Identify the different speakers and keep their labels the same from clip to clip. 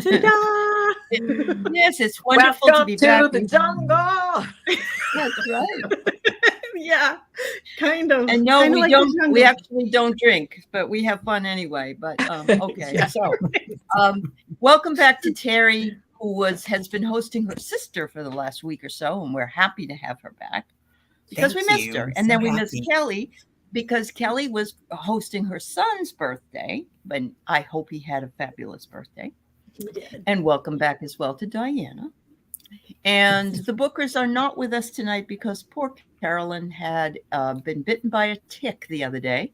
Speaker 1: Ta-da!
Speaker 2: Yes, it's wonderful to be back.
Speaker 3: Welcome to the jungle.
Speaker 2: That's right.
Speaker 1: Yeah, kind of.
Speaker 2: And no,
Speaker 1: Kinda
Speaker 2: we
Speaker 1: like the
Speaker 2: don't. We
Speaker 1: jungle.
Speaker 2: actually don't drink, but we have fun anyway. But okay,
Speaker 1: Yeah.
Speaker 2: so welcome back to Terry, who has been hosting her sister for the last week or so, and we're happy to have her back because we missed her, and then we missed Kelly because Kelly was hosting her son's birthday. But I hope he had a fabulous birthday.
Speaker 1: He did.
Speaker 2: And welcome back as well to Diana. And the Bookers are not with us tonight because poor Carolyn had been bitten by a tick the other day.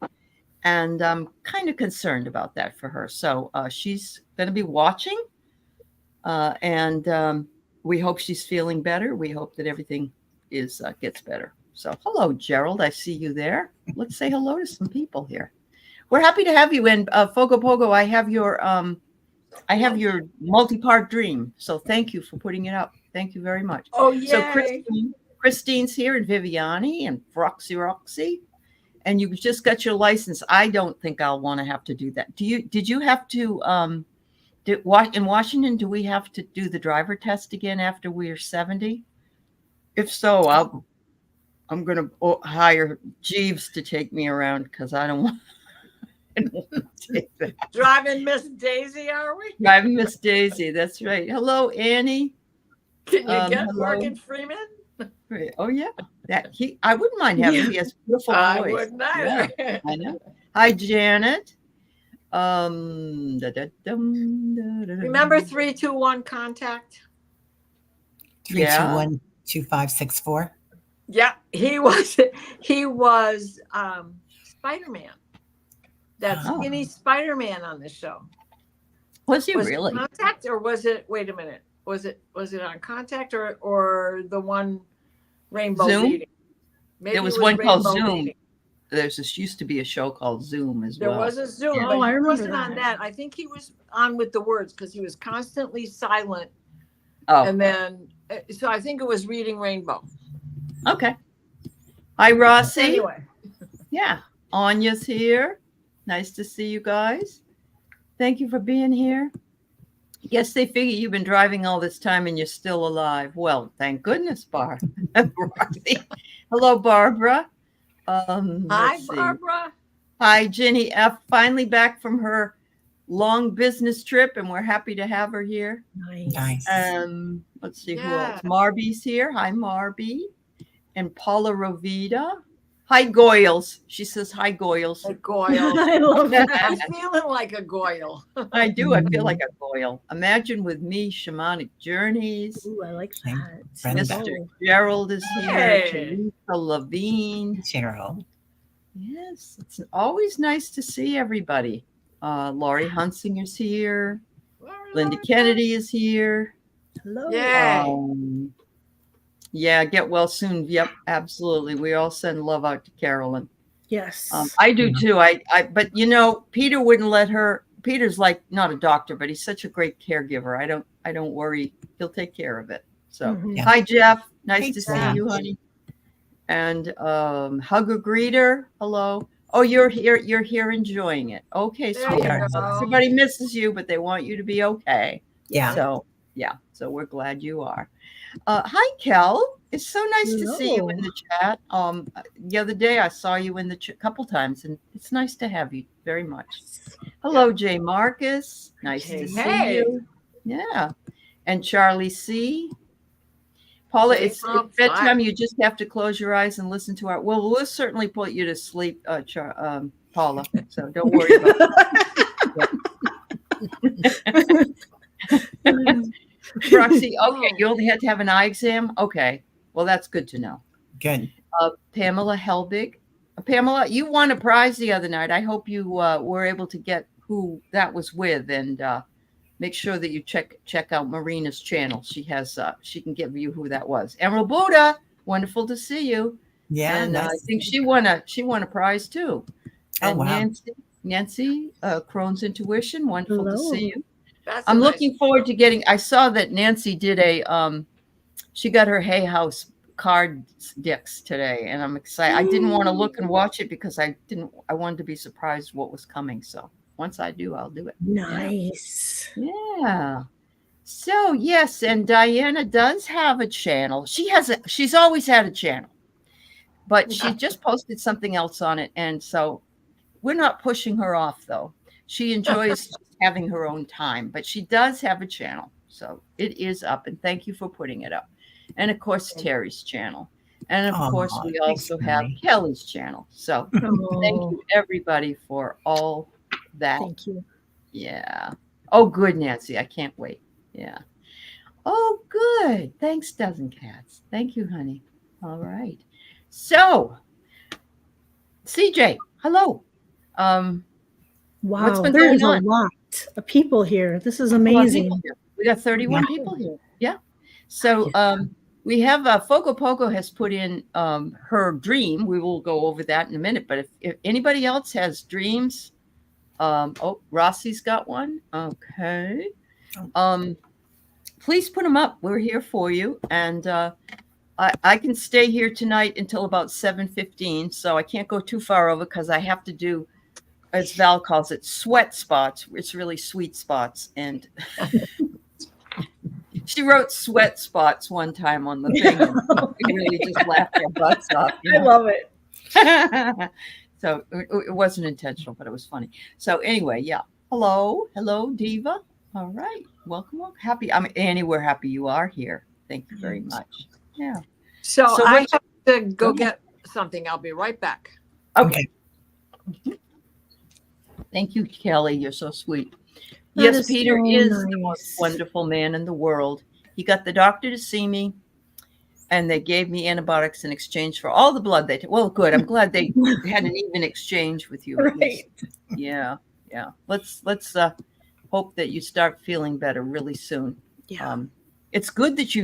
Speaker 2: And I'm kind of concerned about that for her. So she's going to be watching. And we hope she's feeling better. We hope that everything gets better. So hello, Gerald. I see you there. Let's say hello to some people here. We're happy to have you in. Fogo Pogo, I have your multi-part dream. So thank you for putting it up. Thank you very much.
Speaker 3: Oh, yeah.
Speaker 2: So Christine's here, and Viviani and Roxy. And you just got your license. I don't think I'll want to have to do that. Did you have to in Washington, do we have to do the driver test again after we're 70? If so, I'm going to hire Jeeves to take me around because I don't want to take that.
Speaker 3: Driving Miss Daisy, are we?
Speaker 2: Driving Miss Daisy. That's right. Hello, Annie.
Speaker 3: Can you get
Speaker 2: hello.
Speaker 3: Morgan Freeman?
Speaker 2: Oh yeah, I wouldn't mind having him. He has a beautiful voice.
Speaker 3: I wouldn't either.
Speaker 2: Yeah, I know. Hi, Janet.
Speaker 3: Remember 321 Contact?
Speaker 4: 321-2564.
Speaker 3: Yeah, he was Spider-Man. That skinny Spider-Man on the show.
Speaker 2: Was he
Speaker 3: was
Speaker 2: really?
Speaker 3: It Contact, or was it? Wait a minute. Was it on Contact or the one Rainbow
Speaker 2: Zoom?
Speaker 3: Meeting? Maybe
Speaker 2: There was
Speaker 3: it
Speaker 2: one called
Speaker 3: Rainbow
Speaker 2: Zoom.
Speaker 3: Meeting.
Speaker 2: Used to be a show called Zoom as
Speaker 3: There
Speaker 2: well.
Speaker 3: was a Zoom,
Speaker 2: Yeah.
Speaker 3: but
Speaker 1: I
Speaker 3: he
Speaker 1: remember
Speaker 3: wasn't on
Speaker 1: that.
Speaker 3: that. I think he was on with the words because he was constantly silent.
Speaker 2: Oh,
Speaker 3: And then, so I think it was Reading Rainbow.
Speaker 2: okay. Hi, Rossi.
Speaker 3: Anyway,
Speaker 2: Yeah, Anya's here. Nice to see you guys. Thank you for being here. Yes, they figure you've been driving all this time and you're still alive. Well, thank goodness, Roxy. Hello, Barbara.
Speaker 3: hi,
Speaker 2: Let's see.
Speaker 3: Barbara.
Speaker 2: Hi, Jenny F. Finally back from her long business trip, and we're happy to have her here.
Speaker 1: Nice.
Speaker 2: Let's see who
Speaker 3: Yeah.
Speaker 2: else. Marby's here. Hi, Marby. And Paula Rovita. Hi, Goyles. She says, hi, Goyles.
Speaker 3: A Goyle.
Speaker 1: I love
Speaker 3: I'm
Speaker 1: that.
Speaker 3: feeling like a Goyle.
Speaker 2: I do. I feel like a Goyle. Imagine with me, Shamanic Journeys.
Speaker 1: Ooh, I like that.
Speaker 4: Brenda.
Speaker 2: Mr. Gerald is here.
Speaker 3: Hey.
Speaker 2: Teresa Levine.
Speaker 4: Cheryl.
Speaker 2: Yes, it's always nice to see everybody. Laurie Hunsinger's here. Linda Kennedy is here.
Speaker 1: Hello.
Speaker 3: Yay.
Speaker 2: Yeah, get well soon. Yep, absolutely. We all send love out to Carolyn.
Speaker 1: Yes.
Speaker 2: I do too. But Peter wouldn't let her. Peter's like not a doctor, but he's such a greet caregiver. I don't worry. He'll take care of it. So,
Speaker 1: Mhm.
Speaker 4: Yeah.
Speaker 2: Hi, Jeff. Nice
Speaker 4: Hey,
Speaker 2: to see
Speaker 4: Jeff.
Speaker 2: you, honey. And hugger greeter. Hello. Oh, you're here. You're here enjoying it. Okay,
Speaker 3: There you
Speaker 2: sweetheart. So
Speaker 3: go.
Speaker 2: everybody misses you, but they want you to be okay.
Speaker 4: Yeah.
Speaker 2: So yeah. So we're glad you are. Hi, Kel. It's so nice to see you in the chat. The other day I saw you in the couple times, and it's nice to have you very much. Hello, Jay Marcus. Nice to see
Speaker 3: Hey.
Speaker 2: you. Yeah. And Charlie C. Paula, it's bedtime. You just have to close your eyes and listen to our. Well, we'll certainly put you to sleep, Paula. So don't worry about it. Roxy, okay, you only had to have an eye exam? Okay. Well, that's good to know.
Speaker 4: Good.
Speaker 2: Pamela Helbig. Pamela, you won a prize the other night. I hope you were able to get who that was with, and make sure that you check out Marina's channel. She has she can give you who that was. Emerald Buddha, wonderful to see you.
Speaker 4: Yeah.
Speaker 2: And I
Speaker 4: nice.
Speaker 2: think she won a prize too.
Speaker 4: Oh,
Speaker 2: And
Speaker 4: wow.
Speaker 2: Nancy, Crohn's Intuition, wonderful to
Speaker 1: Hello.
Speaker 2: see you.
Speaker 3: That's
Speaker 2: I'm
Speaker 3: a nice-
Speaker 2: looking forward to getting. I saw that Nancy did she got her Hay House card decks today, and I'm excited. I didn't want to look and watch it because I wanted to be surprised what was coming. So once I do, I'll do it.
Speaker 1: Nice.
Speaker 2: Yeah. So yes, and Diana does have a channel. She's always had a channel, but she just posted something else on it, and so we're not pushing her off though. She enjoys just having her own time, but she does have a channel, so it is up. And thank you for putting it up. And of course, Terry's channel, and of course, we
Speaker 4: thanks,
Speaker 2: also have
Speaker 4: Terry.
Speaker 2: Kelly's channel. So thank
Speaker 1: Oh,
Speaker 2: you everybody for all that.
Speaker 1: thank you.
Speaker 2: Yeah. Oh, good, Nancy. I can't wait. Yeah. Oh, good. Thanks, Dozen Cats. Thank you, honey. All right. So, CJ, hello.
Speaker 1: Wow,
Speaker 2: been
Speaker 1: there
Speaker 2: going
Speaker 1: is
Speaker 2: on?
Speaker 1: a lot of people here. This is
Speaker 2: A lot of
Speaker 1: amazing.
Speaker 2: people here. We got 31
Speaker 4: Yeah.
Speaker 2: people here. Yeah. So, we have Fogo Pogo has put in her dream. We will go over that in a minute. But if anybody else has dreams, Rossi's got one. Okay. Please put them up. We're here for you. And I can stay here tonight until about 7:15. So I can't go too far over because I have to do, as Val calls it, sweat spots. It's really sweet spots. And she wrote sweat spots one time on the thing. And we really just laughed our butts off.
Speaker 3: I love it.
Speaker 2: So it wasn't intentional, but it was funny. So anyway, yeah. Hello, Diva. All right, welcome. Happy. Annie, we're happy you are here. Thank you very much. Yeah.
Speaker 3: So
Speaker 2: So
Speaker 3: I
Speaker 2: what-
Speaker 3: have to go
Speaker 2: Go
Speaker 3: get something. I'll be right back.
Speaker 2: Okay. Thank you, Kelly. You're so sweet.
Speaker 1: That
Speaker 2: Yes,
Speaker 1: is
Speaker 2: Peter
Speaker 1: so
Speaker 2: is the most
Speaker 1: nice.
Speaker 2: wonderful man in the world. He got the doctor to see me, and they gave me antibiotics in exchange for all the blood they took. Well, good. I'm glad they had an even exchange with you. at least.
Speaker 1: Right.
Speaker 2: Yeah. Let's hope that you start feeling better really soon.
Speaker 1: Yeah.
Speaker 2: It's good that you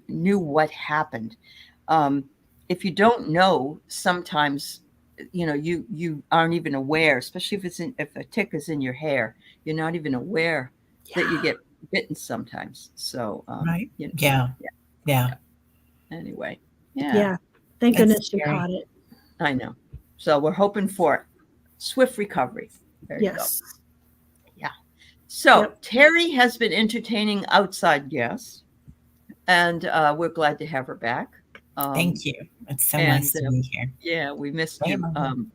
Speaker 2: knew what happened. If you don't know, sometimes you aren't even aware, especially if a tick is in your hair, you're not even aware that you get bitten sometimes. So
Speaker 4: Right.
Speaker 2: you know,
Speaker 4: Yeah.
Speaker 2: anyway,
Speaker 1: Yeah. Thank
Speaker 4: That's
Speaker 1: goodness you
Speaker 4: scary.
Speaker 1: caught it.
Speaker 2: I know. So we're hoping for swift recovery. There you go.
Speaker 1: Yes.
Speaker 2: So
Speaker 1: Yep.
Speaker 2: Terry has been entertaining outside guests, and we're glad to have her back.
Speaker 4: Thank you. It's so
Speaker 2: and,
Speaker 4: nice to be here.
Speaker 2: Yeah, we missed
Speaker 4: Yeah,
Speaker 2: you,
Speaker 4: Mom.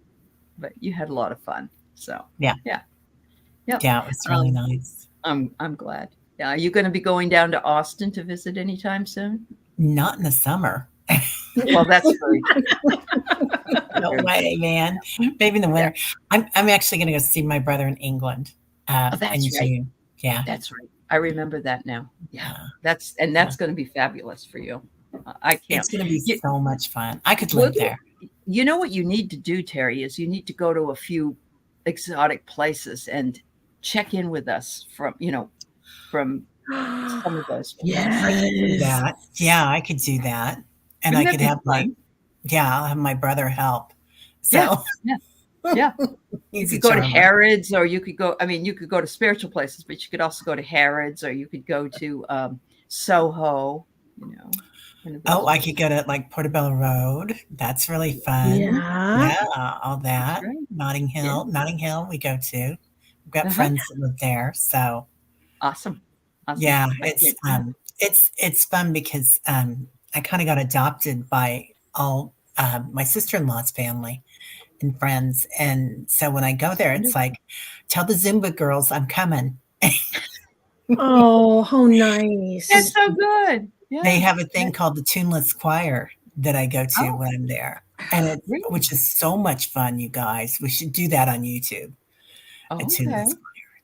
Speaker 2: but you had a lot of fun. So
Speaker 4: Yeah, it was really nice.
Speaker 2: I'm glad. Yeah, are you going to be going down to Austin to visit anytime soon?
Speaker 4: Not in the summer.
Speaker 2: Well, that's very
Speaker 4: No way, man. Maybe in the winter. I'm actually going to go see my brother in England
Speaker 2: that's
Speaker 4: in
Speaker 2: right.
Speaker 4: June. Yeah.
Speaker 2: That's right. I remember that now. Yeah,
Speaker 4: Yeah.
Speaker 2: that's going to be fabulous for you. I can't.
Speaker 4: It's going to be
Speaker 2: You-
Speaker 4: so much fun. I could
Speaker 2: Well,
Speaker 4: live there.
Speaker 2: You know what you need to do, Terry, is you need to go to a few exotic places and check in with us from some of those.
Speaker 4: I could do
Speaker 1: Yes.
Speaker 4: that. Yeah, I could do that. And
Speaker 2: Wouldn't
Speaker 4: I
Speaker 2: that
Speaker 4: could
Speaker 2: be
Speaker 4: have
Speaker 2: fun?
Speaker 4: I'll have my brother help. So
Speaker 2: Yeah. You
Speaker 4: he's a
Speaker 2: could go to
Speaker 4: charmer.
Speaker 2: Harrods, or you could go to spiritual places, but you could also go to Harrods, or you could go to Soho, one of those
Speaker 4: Oh, I
Speaker 2: places.
Speaker 4: could go to like Portobello Road. That's really fun.
Speaker 1: Yeah.
Speaker 4: Yeah, all that.
Speaker 2: right.
Speaker 4: Notting Hill we go to. We've got
Speaker 2: Uh-huh.
Speaker 4: friends that live there. So
Speaker 2: Awesome.
Speaker 4: yeah,
Speaker 2: I can't-
Speaker 4: it's fun because I kind of got adopted by all my sister-in-law's family and friends. And so when I go there, it's like, tell the Zumba girls I'm coming.
Speaker 1: Oh, how nice.
Speaker 2: That's so good. Yeah.
Speaker 4: They have a thing called the Tuneless Choir that I go to
Speaker 2: Oh.
Speaker 4: when I'm there. And
Speaker 2: Really?
Speaker 4: which is so much fun, you guys. We should do that on YouTube.
Speaker 2: Oh,
Speaker 4: A
Speaker 2: okay.
Speaker 4: Tuneless Choir.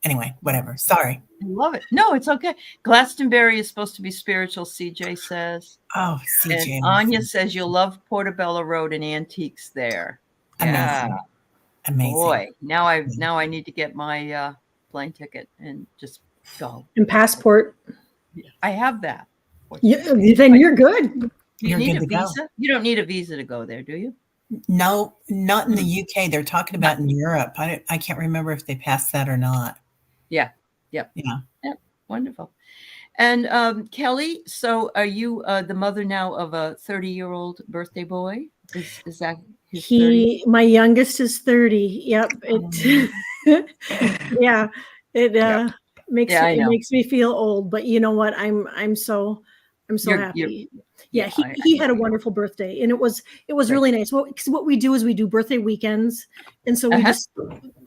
Speaker 4: Anyway, whatever. Sorry.
Speaker 2: I love it. No, it's okay. Glastonbury is supposed to be spiritual, CJ says.
Speaker 4: Oh, CJ.
Speaker 2: And Anya says you'll love Portobello Road and antiques there.
Speaker 4: Amazing.
Speaker 2: Yeah.
Speaker 4: Amazing.
Speaker 2: Boy, now I need to get my plane ticket and just go.
Speaker 1: And passport.
Speaker 2: I have that.
Speaker 1: Yeah, then you're good.
Speaker 2: Do you
Speaker 4: You're
Speaker 2: need
Speaker 4: good
Speaker 2: a
Speaker 4: to go.
Speaker 2: visa? You don't need a visa to go there, do you?
Speaker 4: No, not in the UK. They're talking about in Europe. I can't remember if they passed that or not.
Speaker 2: Yeah. Yep.
Speaker 4: Yeah.
Speaker 2: Yep. Wonderful. And Kelly, so are you the mother now of a 30-year-old birthday boy? Is that his 30?
Speaker 1: My youngest is 30. Yep. Yeah, it makes
Speaker 2: Yeah, I
Speaker 1: it
Speaker 2: know.
Speaker 1: makes me feel old, but you know what? I'm so
Speaker 2: You're-
Speaker 1: happy.
Speaker 2: yeah,
Speaker 1: Yeah, he had a wonderful birthday, and it was
Speaker 2: Great.
Speaker 1: really nice. Well, 'cause what we do is we do birthday weekends, and so we
Speaker 2: Uh-huh.
Speaker 1: just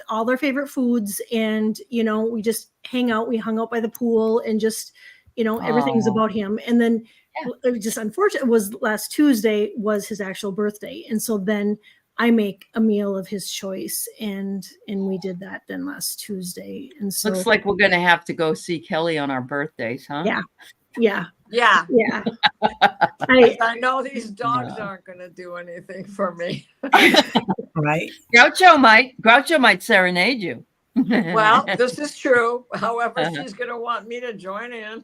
Speaker 1: all their favorite foods, and we just hang out. We hung out by the pool, and just everything's
Speaker 2: Aw.
Speaker 1: about him. And then
Speaker 2: Yeah.
Speaker 1: it was just unfortunate. It was last Tuesday was his actual birthday, and so then I make a meal of his choice, and we did that then last Tuesday, and so
Speaker 2: Looks like we're going to have to go see Kelly on our birthdays, huh?
Speaker 1: yeah, yeah,
Speaker 3: Yeah.
Speaker 1: yeah.
Speaker 3: 'Cause I know these dogs
Speaker 2: Yeah.
Speaker 3: aren't going to do anything for me.
Speaker 4: Right?
Speaker 2: Groucho might serenade you.
Speaker 3: Well, this is true. However,
Speaker 2: Uh-huh.
Speaker 3: she's going to want me to join in.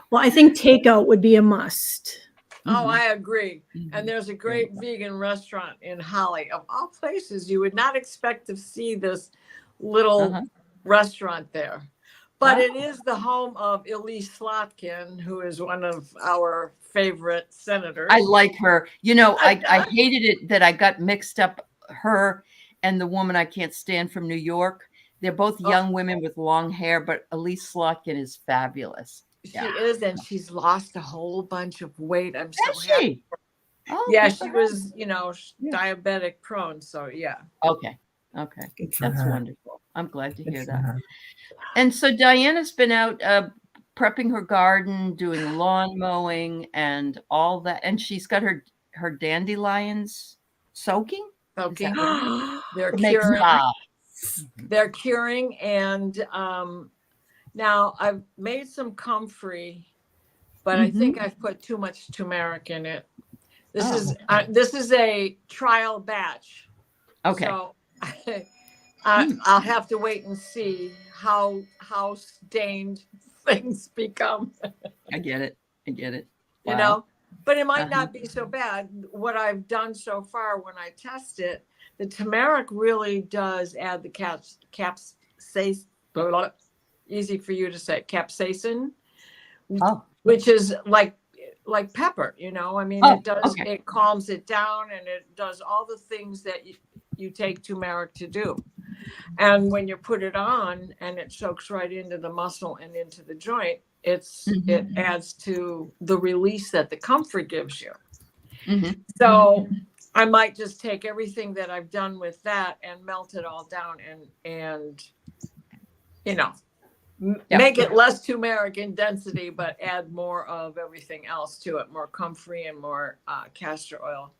Speaker 1: Well, I think takeout would be a must.
Speaker 3: Oh,
Speaker 2: Mhm.
Speaker 3: I agree.
Speaker 2: Mhm.
Speaker 3: And there's a great vegan restaurant in Holly. Of all places, you would not expect to see this little
Speaker 2: Uh-huh.
Speaker 3: restaurant there. But
Speaker 2: Wow.
Speaker 3: it is the home of Elise Slotkin, who is one of our favorite senators.
Speaker 2: I like her. I hated it that I got mixed up her and the woman I can't stand from New York. They're both
Speaker 3: Oh.
Speaker 2: young women with long hair, but Elise Slotkin is fabulous.
Speaker 3: She is, and she's lost a whole bunch of weight. I'm so
Speaker 2: Is
Speaker 3: happy.
Speaker 2: she? Oh,
Speaker 3: Yeah,
Speaker 2: good for
Speaker 3: she
Speaker 2: her.
Speaker 3: was,
Speaker 2: Yeah.
Speaker 3: diabetic prone. So yeah.
Speaker 2: Okay.
Speaker 4: Good for
Speaker 2: That's
Speaker 4: her.
Speaker 2: wonderful. I'm glad to
Speaker 4: Good
Speaker 2: hear
Speaker 4: for
Speaker 2: that.
Speaker 4: her.
Speaker 2: And so Diana's been out prepping her garden, doing lawn mowing and all that. And she's got her dandelions soaking.
Speaker 3: Okay.
Speaker 2: that
Speaker 3: They're
Speaker 2: to make
Speaker 3: curing.
Speaker 2: pie.
Speaker 3: They're curing, and now I've made some comfrey, but I think I've put too much turmeric in it. This is a trial batch.
Speaker 2: Okay.
Speaker 3: So I'll have to wait and see how stained things become.
Speaker 2: I get it.
Speaker 3: You
Speaker 2: Wow.
Speaker 3: know, but it might
Speaker 2: Uh-huh.
Speaker 3: not be so bad. What I've done so far when I test it, the turmeric really does add the capsaicin, easy for you to say, capsaicin,
Speaker 2: Oh,
Speaker 3: which is like pepper, I mean,
Speaker 2: Oh,
Speaker 3: it does,
Speaker 2: okay.
Speaker 3: it calms it down, and it does all the things that you take turmeric to do. And when you put it on and it soaks right into the muscle and into the joint, it adds to the release that the comfort gives you.
Speaker 2: Mhm.
Speaker 3: So I might just take everything that I've done with that and melt it all down and make it less turmeric in density, but add more of everything else to it, more comfrey and more castor oil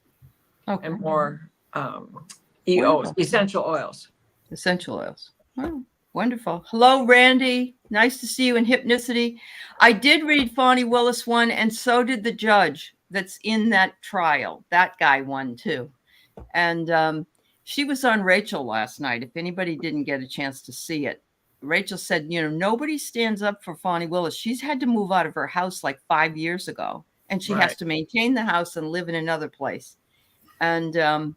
Speaker 2: Okay.
Speaker 3: and more
Speaker 2: Wonderful.
Speaker 3: essential oils.
Speaker 2: Essential oils. Oh, wonderful. Hello, Randy. Nice to see you in Hypnicity. I did read Fani Willis one, and so did the judge that's in that trial. That guy won too. And she was on Rachel last night. If anybody didn't get a chance to see it, Rachel said, nobody stands up for Fani Willis. She's had to move out of her house like 5 years ago, and she has to maintain the house and live in another place. And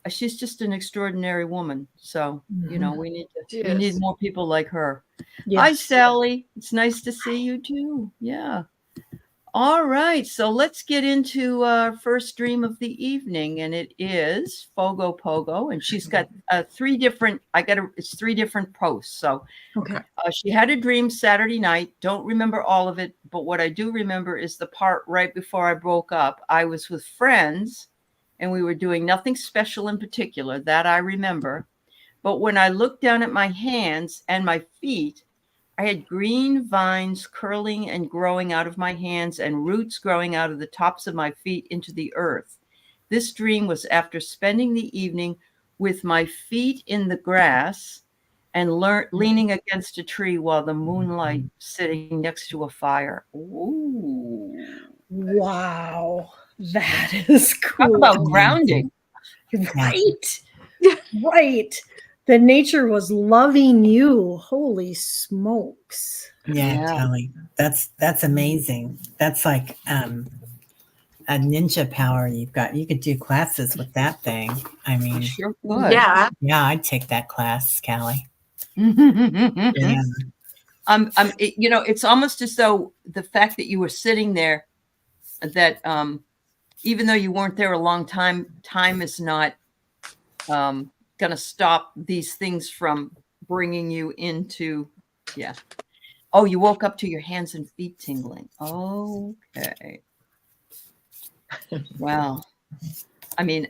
Speaker 2: she's just an extraordinary woman. So, we need more people like her.
Speaker 1: Yes.
Speaker 2: Hi, Sally. It's nice to see you too. Yeah. All right. So let's get into our first dream of the evening. And it is Fogo Pogo. And she's got it's 3 different posts. So
Speaker 1: Okay.
Speaker 2: she had a dream Saturday night. Don't remember all of it. But what I do remember is the part right before I broke up. I was with friends and we were doing nothing special in particular. That I remember. But when I looked down at my hands and my feet, I had green vines curling and growing out of my hands and roots growing out of the tops of my feet into the earth. This dream was after spending the evening with my feet in the grass and leaning against a tree while the moonlight sitting next to a fire. Ooh.
Speaker 1: Wow. That is cool.
Speaker 2: Talk about grounding.
Speaker 1: Right. Right. The nature was loving you. Holy smokes.
Speaker 4: Yeah, Kelly. That's amazing. That's like a ninja power you've got. You could do classes with that thing. I mean,
Speaker 2: Sure could.
Speaker 3: Yeah.
Speaker 4: yeah, I'd take that class, Callie.
Speaker 2: Yeah. It's almost as though the fact that you were sitting there, that even though you weren't there a long time is not got going to stop these things from bringing you into, yeah. Oh, you woke up to your hands and feet tingling. Okay. Well, I mean,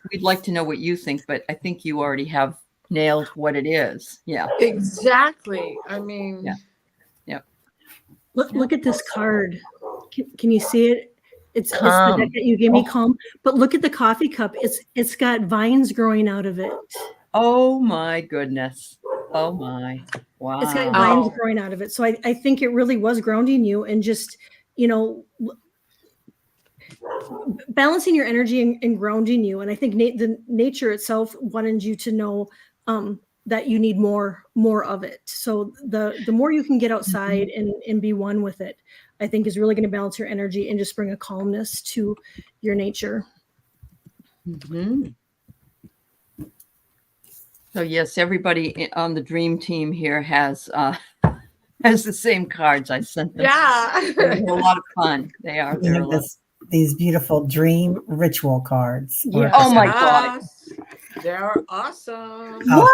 Speaker 2: we'd like to know what you think, but I think you already have nailed what it is. Yeah.
Speaker 3: Exactly. I mean,
Speaker 2: Yeah.
Speaker 1: Look at this card. Can you see it? It's the
Speaker 2: Calm.
Speaker 1: deck that you gave me, calm. But look at the coffee cup. It's got vines growing out of it.
Speaker 2: Oh my goodness. Oh my. Wow.
Speaker 1: It's got vines
Speaker 3: Oh.
Speaker 1: growing out of it. So I think it really was grounding you and just, you know, balancing your energy and grounding you. And I think the nature itself wanted you to know that you need more of it. So the more you can get outside and be one with it, I think is really going to balance your energy and just bring a calmness to your nature.
Speaker 2: Mhm. So yes, everybody on the dream team here has the same cards. I sent them.
Speaker 3: yeah.
Speaker 2: They're a lot of fun. They are.
Speaker 4: We
Speaker 2: They're a
Speaker 4: have
Speaker 2: lot.
Speaker 4: these beautiful dream ritual cards.
Speaker 1: Yeah.
Speaker 2: Oh my God.
Speaker 3: Yes. They're awesome.
Speaker 4: Oh.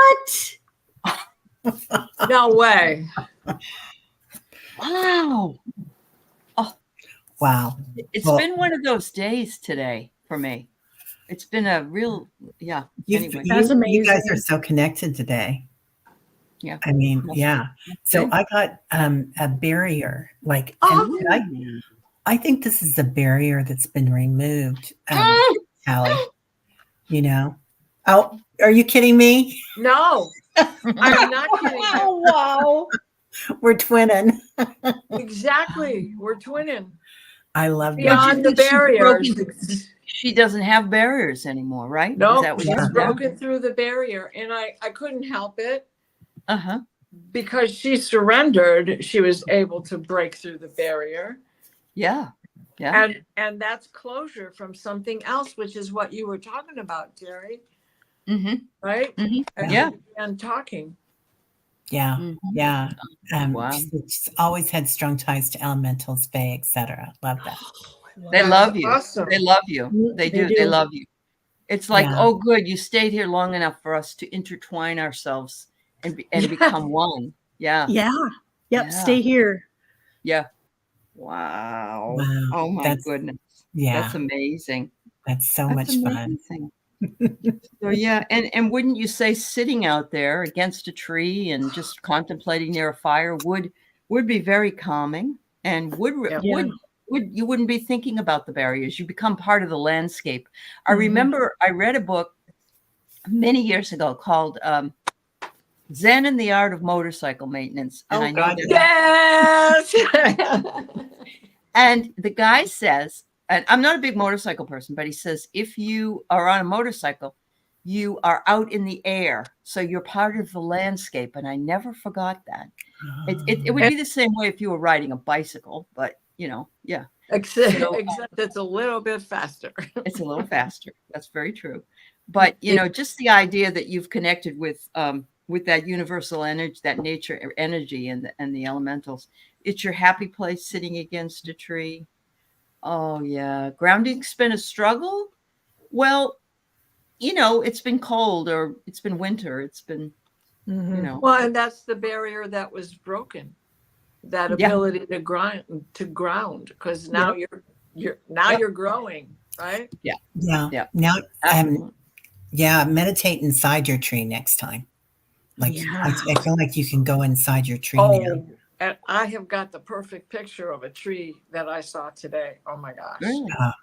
Speaker 1: What?
Speaker 3: No way.
Speaker 2: Wow.
Speaker 4: Wow.
Speaker 2: It's
Speaker 4: Well-
Speaker 2: been one of those days today for me. It's been a real, yeah. Anyway.
Speaker 1: That's
Speaker 4: You guys
Speaker 1: amazing.
Speaker 4: are so connected today.
Speaker 2: Yeah.
Speaker 4: I mean,
Speaker 2: Must
Speaker 4: yeah. So
Speaker 2: Okay.
Speaker 4: I got a barrier, like,
Speaker 3: Oh.
Speaker 4: and I think this is a barrier that's been removed, Hallie. You know? Oh, are you kidding me?
Speaker 3: No, I'm not kidding you.
Speaker 1: Wow.
Speaker 4: We're twinning.
Speaker 3: Exactly. We're twinning.
Speaker 4: I love that.
Speaker 3: Beyond the
Speaker 2: think she's
Speaker 3: barriers.
Speaker 2: broken- She doesn't have barriers anymore, right?
Speaker 3: No,
Speaker 2: Is that what
Speaker 3: she's
Speaker 2: you
Speaker 3: broken through the barrier. And I couldn't help it
Speaker 2: Uh-huh.
Speaker 3: because she surrendered. She was able to break through the barrier.
Speaker 2: Yeah. Yeah.
Speaker 3: And that's closure from something else, which is what you were talking about, Jerry,
Speaker 2: Mm-hmm.
Speaker 3: right?
Speaker 2: Mhm.
Speaker 3: As
Speaker 2: Yeah.
Speaker 3: we began talking.
Speaker 4: Yeah.
Speaker 2: Mhm.
Speaker 4: Yeah.
Speaker 2: Wow.
Speaker 4: She's always had strong ties to elementals, fae, etc. Love that.
Speaker 2: They
Speaker 3: That's
Speaker 2: love you.
Speaker 3: awesome.
Speaker 2: They love you.
Speaker 1: Mm,
Speaker 2: They
Speaker 1: they
Speaker 2: do. They
Speaker 1: do.
Speaker 2: love you. It's like,
Speaker 4: Yeah.
Speaker 2: oh, good, you stayed here long enough for us to intertwine ourselves and
Speaker 3: Yeah.
Speaker 2: become one. Yeah.
Speaker 1: Yeah. Yep.
Speaker 2: Yeah.
Speaker 1: Stay here.
Speaker 2: Yeah. Wow.
Speaker 4: Wow.
Speaker 2: Oh my
Speaker 4: That's-
Speaker 2: goodness.
Speaker 4: Yeah.
Speaker 2: That's amazing.
Speaker 4: That's so
Speaker 2: That's
Speaker 4: much fun.
Speaker 2: amazing. So yeah, and wouldn't you say sitting out there against a tree and just contemplating near a fire would be very calming and
Speaker 1: Yeah.
Speaker 2: would you wouldn't be thinking about the barriers. You become part of the landscape. I
Speaker 1: Mhm.
Speaker 2: remember I read a book many years ago called Zen and the Art of Motorcycle Maintenance. And
Speaker 4: Oh,
Speaker 2: I know
Speaker 4: God,
Speaker 2: that
Speaker 3: Yes.
Speaker 2: And the guy says, and I'm not a big motorcycle person, but he says, if you are on a motorcycle, you are out in the air. So you're part of the landscape. And I never forgot that. It would be the same way if you were riding a bicycle, but yeah,
Speaker 3: Except,
Speaker 2: So,
Speaker 3: except it's a little bit faster.
Speaker 2: it's a little faster. That's very true. But, just the idea that you've connected with that universal energy, that nature energy and the elementals, it's your happy place sitting against a tree. Oh, yeah. Grounding's been a struggle. Well, it's been cold or it's been winter. It's been,
Speaker 1: Mhm.
Speaker 3: Well, and that's the barrier that was broken. That
Speaker 2: Yeah.
Speaker 3: ability to ground, because now you're growing, right?
Speaker 4: Yeah.
Speaker 2: Yeah.
Speaker 4: Now,
Speaker 2: absolutely.
Speaker 4: meditate inside your tree next time. Like,
Speaker 1: Yeah.
Speaker 4: I feel like you can go inside your tree now.
Speaker 3: Oh, and I have got the perfect picture of a tree that I saw today. Oh my gosh.
Speaker 2: Really?
Speaker 4: Ah.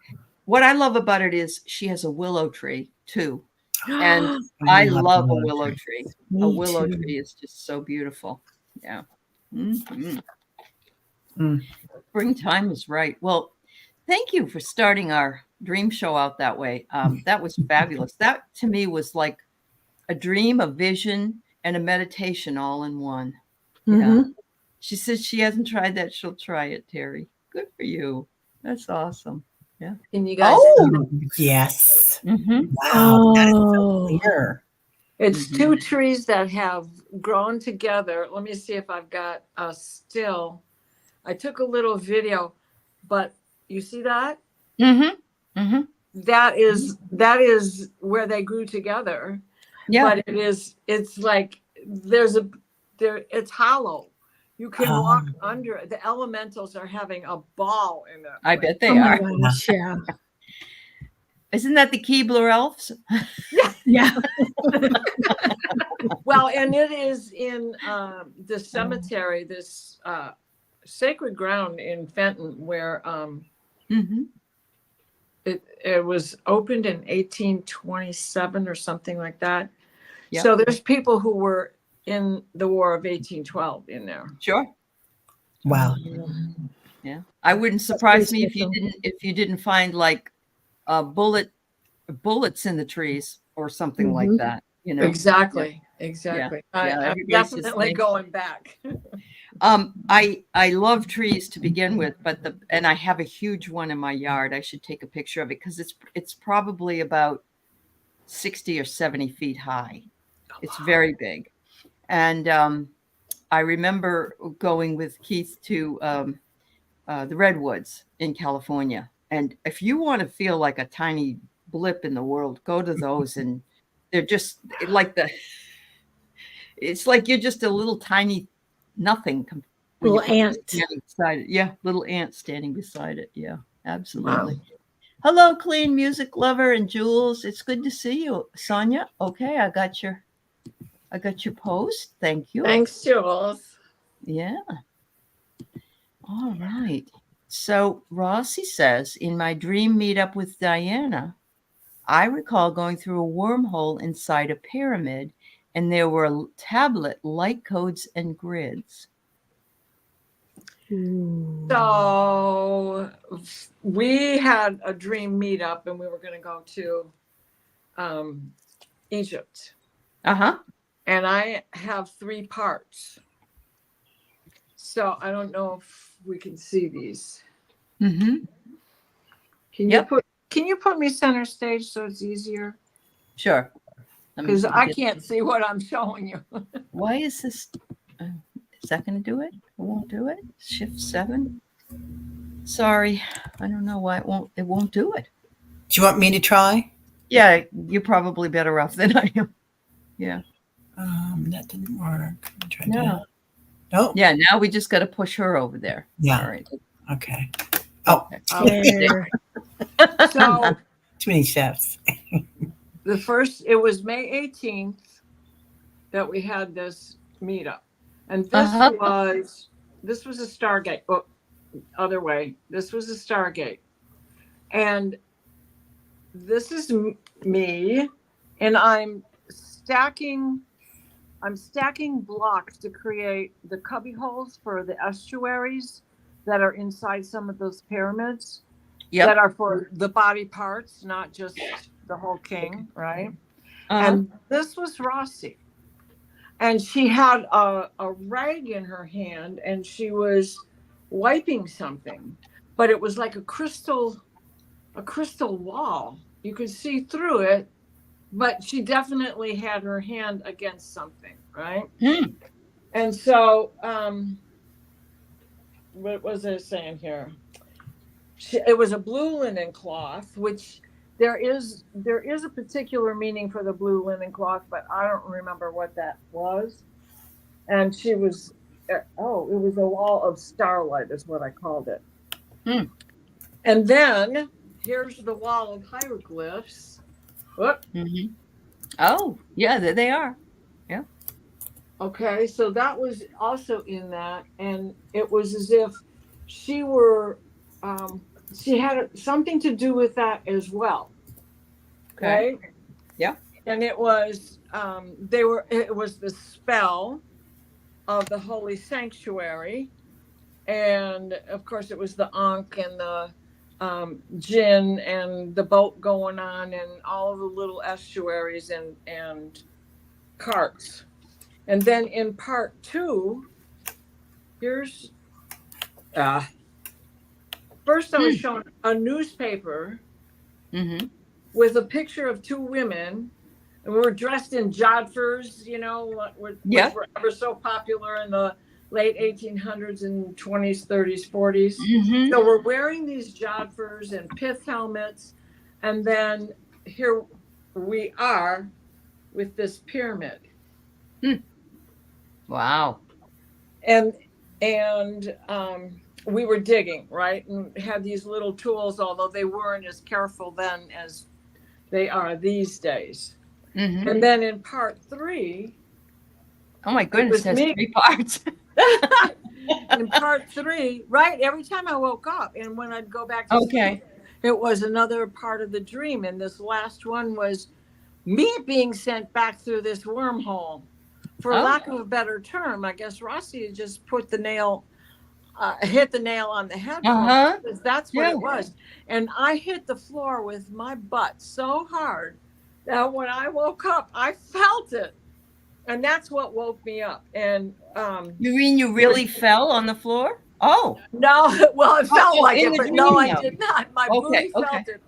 Speaker 2: What I love about it is she has a willow tree too. And
Speaker 4: I
Speaker 2: I
Speaker 4: love
Speaker 2: love
Speaker 4: the
Speaker 2: a
Speaker 4: willow
Speaker 2: willow
Speaker 4: tree.
Speaker 2: tree.
Speaker 1: Me
Speaker 2: A willow
Speaker 1: too.
Speaker 2: tree is just so beautiful. Yeah. Mhm.
Speaker 4: Mm.
Speaker 2: Springtime is right. Well, thank you for starting our dream show out that way. That was fabulous. That to me was like a dream, a vision, and a meditation all in one.
Speaker 1: Mhm.
Speaker 2: She says she hasn't tried that. She'll try it, Terry. Good for you. That's awesome.
Speaker 3: Can you guys?
Speaker 4: Yes.
Speaker 2: Mhm.
Speaker 4: Wow. That is so
Speaker 1: Oh.
Speaker 4: clear.
Speaker 3: It's
Speaker 2: Mhm.
Speaker 3: two trees that have grown together. Let me see if I've got a still. I took a little video, but you see that?
Speaker 2: Mhm. Mhm.
Speaker 3: That is where they grew together.
Speaker 2: Yeah.
Speaker 3: but it's like it's hollow. You can walk under. The elementals are having a ball in it.
Speaker 2: I bet they
Speaker 1: Oh my
Speaker 2: are.
Speaker 1: gosh, yeah.
Speaker 2: Isn't that the Keebler elves?
Speaker 1: Yeah.
Speaker 3: Well, and it is in the cemetery, this sacred ground in Fenton, where
Speaker 2: Mm-hmm.
Speaker 3: it was opened in 1827 or something like that.
Speaker 2: Yep.
Speaker 3: So there's people who were in the War of 1812 in there.
Speaker 2: Sure.
Speaker 4: Wow.
Speaker 2: Yeah. I wouldn't surprise me
Speaker 1: pretty
Speaker 2: if you didn't find like bullets in the trees or something like
Speaker 1: Mhm.
Speaker 2: that. You know.
Speaker 3: Exactly.
Speaker 2: Yeah,
Speaker 3: Exactly.
Speaker 2: yeah,
Speaker 3: I'm
Speaker 2: everybody's just
Speaker 3: definitely
Speaker 2: saying-
Speaker 3: going back.
Speaker 2: I love trees to begin with, and I have a huge one in my yard. I should take a picture of it because it's probably about 60 or 70 feet high. It's very big. And I remember going with Keith to the Redwoods in California. And if you want to feel like a tiny blip in the world, go to those, and they're just like it's like you're just a little tiny nothing. when
Speaker 1: Little
Speaker 2: you're
Speaker 1: ant.
Speaker 2: standing beside it. Yeah, little ant standing beside it. Yeah, absolutely. Hello, Clean Music Lover and Jules. It's good to see you, Sonia. Okay, I got your post. Thank you.
Speaker 3: Thanks, Jules.
Speaker 2: Yeah. All right. So Rossi says, in my dream meetup with Diana, I recall going through a wormhole inside a pyramid, and there were tablet light codes and grids.
Speaker 3: So we had a dream meetup, and we were going to go to Egypt.
Speaker 2: Uh-huh.
Speaker 3: And I have 3 parts. So I don't know if we can see these.
Speaker 2: Mm-hmm.
Speaker 3: Can you put me center stage so it's easier?
Speaker 2: Sure.
Speaker 3: Because I can't see what I'm showing you.
Speaker 2: Why is this? Is that going to do it? It won't do it. Shift 7. Sorry, I don't know why it won't do it.
Speaker 4: Do you want me to try?
Speaker 2: Yeah, you're probably better off than I am. Yeah.
Speaker 4: That didn't work. Try
Speaker 2: No.
Speaker 4: to. Oh,
Speaker 2: Yeah. Now we just got to push her over there.
Speaker 4: Yeah.
Speaker 2: All right.
Speaker 4: okay. Oh,
Speaker 1: There.
Speaker 3: So
Speaker 4: too many chefs.
Speaker 3: it was May 18th that we had this meetup. And this
Speaker 2: Uh-huh.
Speaker 3: was a Stargate. Oh, other way. This was a Stargate. And this is me, and I'm stacking blocks to create the cubby holes for the estuaries that are inside some of those pyramids.
Speaker 2: Yep.
Speaker 3: That are for the body parts, not just the whole king, right?
Speaker 2: Uh-huh.
Speaker 3: And this was Rossi. And she had a rag in her hand, and she was wiping something, but it was like a crystal wall. You could see through it, but she definitely had her hand against something, right?
Speaker 2: Hmm.
Speaker 3: And so, what was I saying here? It was a blue linen cloth, which there is a particular meaning for the blue linen cloth, but I don't remember what that was. And she was, it was a wall of starlight is what I called it.
Speaker 2: Hmm.
Speaker 3: And then here's the wall of hieroglyphs. Whoop.
Speaker 2: Mm-hmm. Oh, yeah, there they are. Yeah.
Speaker 3: Okay, so that was also in that, and it was as if she had something to do with that as well.
Speaker 2: Okay.
Speaker 3: Right?
Speaker 2: Yeah.
Speaker 3: And it was it was the spell of the holy sanctuary, and of course it was the Ankh and the Jinn and the boat going on and all of the little estuaries and carts. And then in part 2, here's first I was shown a newspaper
Speaker 2: Mm-hmm.
Speaker 3: with a picture of 2 women, and we were dressed in jodhpurs, which were ever so popular in the late 1800s and 20s, 30s, 40s.
Speaker 2: Mm-hmm.
Speaker 3: So we're wearing these jodhpurs and pith helmets, and then here we are with this pyramid.
Speaker 2: Wow.
Speaker 3: And we were digging, right, and had these little tools, although they weren't as careful then as they are these days.
Speaker 2: Mhm.
Speaker 3: And then in part 3,
Speaker 2: Oh my goodness, it
Speaker 3: was
Speaker 2: has
Speaker 3: me.
Speaker 2: 3 parts.
Speaker 3: in part 3, right, every time I woke up and when I'd go back to sleep, it was another part of the dream. And this last one was me being sent back through this wormhole. For lack of a better term, I guess Rossi had just put the nail, hit the nail on the head. Because that's what it was. And I hit the floor with my butt so hard that when I woke up, I felt it. And that's what woke me up. And
Speaker 2: You mean you really fell on the floor? Oh.
Speaker 3: no, well, it felt like
Speaker 2: in
Speaker 3: it,
Speaker 2: the
Speaker 3: but no,
Speaker 2: dream,
Speaker 3: I
Speaker 2: though.
Speaker 3: did not. My booty felt it.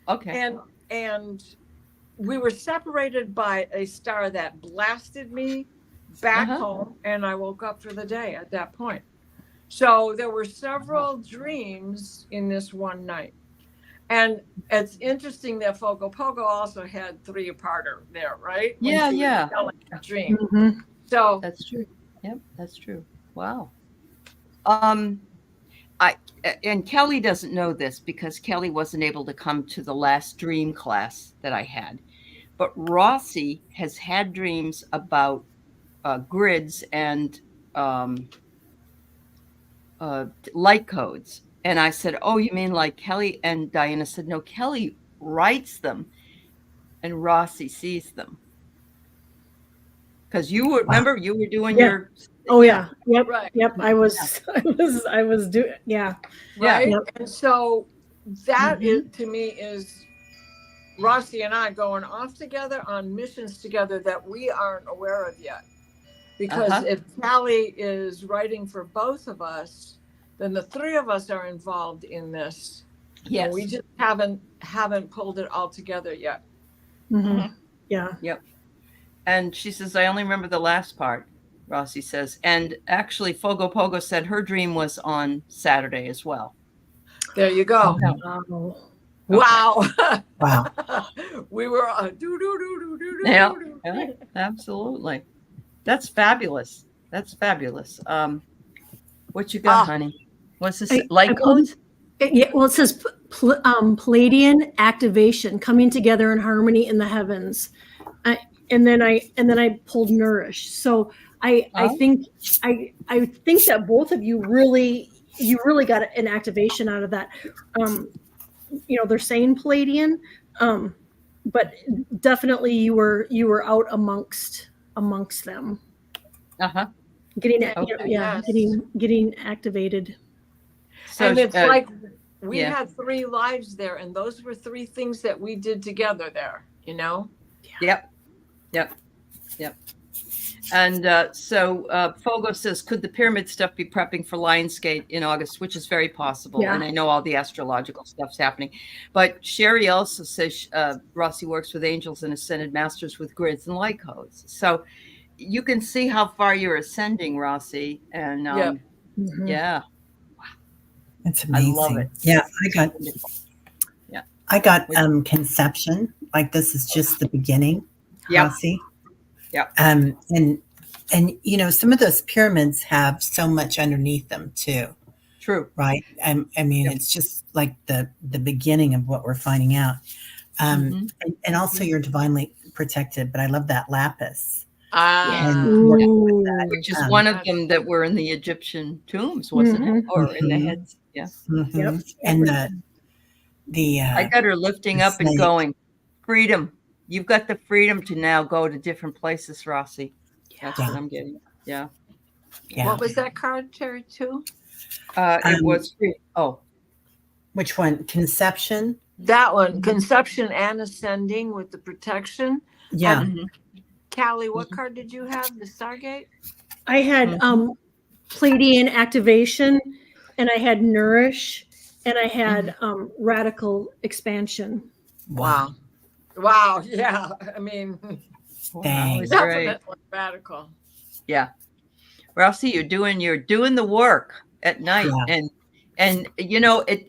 Speaker 2: Okay.
Speaker 3: And we were separated by a star that blasted me back home, and I woke up for the day at that point. So there were several dreams in this one night. And it's interesting that Fogo Pogo also had 3-parter there, right? When
Speaker 2: Yeah,
Speaker 3: she was
Speaker 2: yeah.
Speaker 3: telling the dream.
Speaker 1: Mhm.
Speaker 3: So
Speaker 2: That's true. Yep, that's true. Wow. And Kelly doesn't know this because Kelly wasn't able to come to the last dream class that I had. But Rossi has had dreams about grids and light codes. And I said, oh, you mean like Kelly? And Diana said, no, Kelly writes them and Rossi sees them. Because you were, remember, you were doing your.
Speaker 1: Oh yeah. Yep.
Speaker 3: Right.
Speaker 1: Yep. I was doing. Yeah.
Speaker 3: right.
Speaker 1: Yep.
Speaker 3: And so that is, to me, is Rossi and I going off together on missions together that we aren't aware of yet. Because if Callie is writing for both of us, then the 3 of us are involved in this.
Speaker 2: Yes.
Speaker 3: And we just haven't pulled it all together yet.
Speaker 1: Mhm. Yeah.
Speaker 2: Yep. And she says, I only remember the last part, Rossi says. And actually, Fogo Pogo said her dream was on Saturday as well.
Speaker 3: There you go.
Speaker 1: Wow.
Speaker 3: Wow.
Speaker 4: Wow.
Speaker 3: We were do.
Speaker 2: Yeah, absolutely. That's fabulous. That's fabulous. What you got, honey? What's this? Light codes?
Speaker 1: Yeah. Well, it says Palladian activation coming together in harmony in the heavens. And then I pulled Nourish. So I think that both of you really got an activation out of that. They're saying Palladian, but definitely you were out amongst them. Getting getting activated.
Speaker 2: So,
Speaker 3: and it's like we had 3 lives there, and those were 3 things that we did together there.
Speaker 2: Yep. And so Fogo says, could the pyramid stuff be prepping for Lionsgate in August, which is very possible.
Speaker 1: Yeah.
Speaker 2: And I know all the astrological stuff's happening. But Sherry also says Rossi works with angels and ascended masters with grids and light codes. So you can see how far you're ascending, Rossi. And yeah.
Speaker 4: It's amazing.
Speaker 2: I love it.
Speaker 4: Yeah, I got conception. Like this is just the beginning.
Speaker 2: Yeah.
Speaker 4: Rossi.
Speaker 2: Yeah.
Speaker 4: And some of those pyramids have so much underneath them too.
Speaker 2: True.
Speaker 4: Right. I mean, it's just like the beginning of what we're finding out. And also you're divinely protected, but I love that lapis.
Speaker 2: Which is one of them that were in the Egyptian tombs, wasn't it? Or in the heads. Yeah.
Speaker 4: Yep. And the
Speaker 2: I got her lifting up and going, freedom. You've got the freedom to now go to different places, Rossi. That's what I'm getting. Yeah.
Speaker 3: What was that card, Terry, too?
Speaker 2: It was free. Oh.
Speaker 4: Which one? Conception?
Speaker 3: That one. Conception and ascending with the protection.
Speaker 4: Yeah.
Speaker 3: Callie, what card did you have? The Stargate?
Speaker 1: I had Palladian activation, and I had Nourish, and I had Radical expansion.
Speaker 4: Wow.
Speaker 3: Wow. Yeah. I mean, definitely radical.
Speaker 2: Yeah. Rossi, you're doing the work at night. Yeah. And And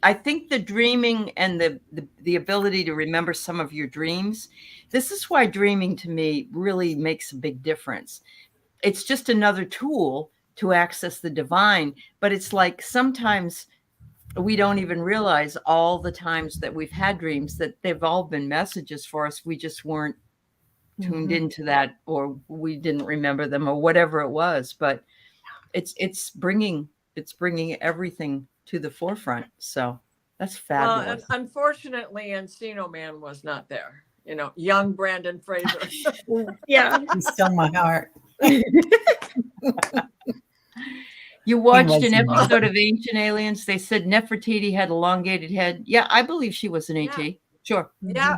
Speaker 2: I think the dreaming and the ability to remember some of your dreams, this is why dreaming to me really makes a big difference. It's just another tool to access the divine, but it's like sometimes we don't even realize all the times that we've had dreams that they've all been messages for us. We just weren't tuned into that, or we didn't remember them, or whatever it was. But it's bringing everything to the forefront. So that's fabulous.
Speaker 3: And unfortunately, Encino Man was not there. Young Brandon Fraser.
Speaker 1: Yeah.
Speaker 4: You stole my heart.
Speaker 2: You watched an
Speaker 4: wasn't.
Speaker 2: episode of Ancient Aliens. They said Nefertiti had elongated head. Yeah, I believe she was an ET. Sure.
Speaker 3: Yeah.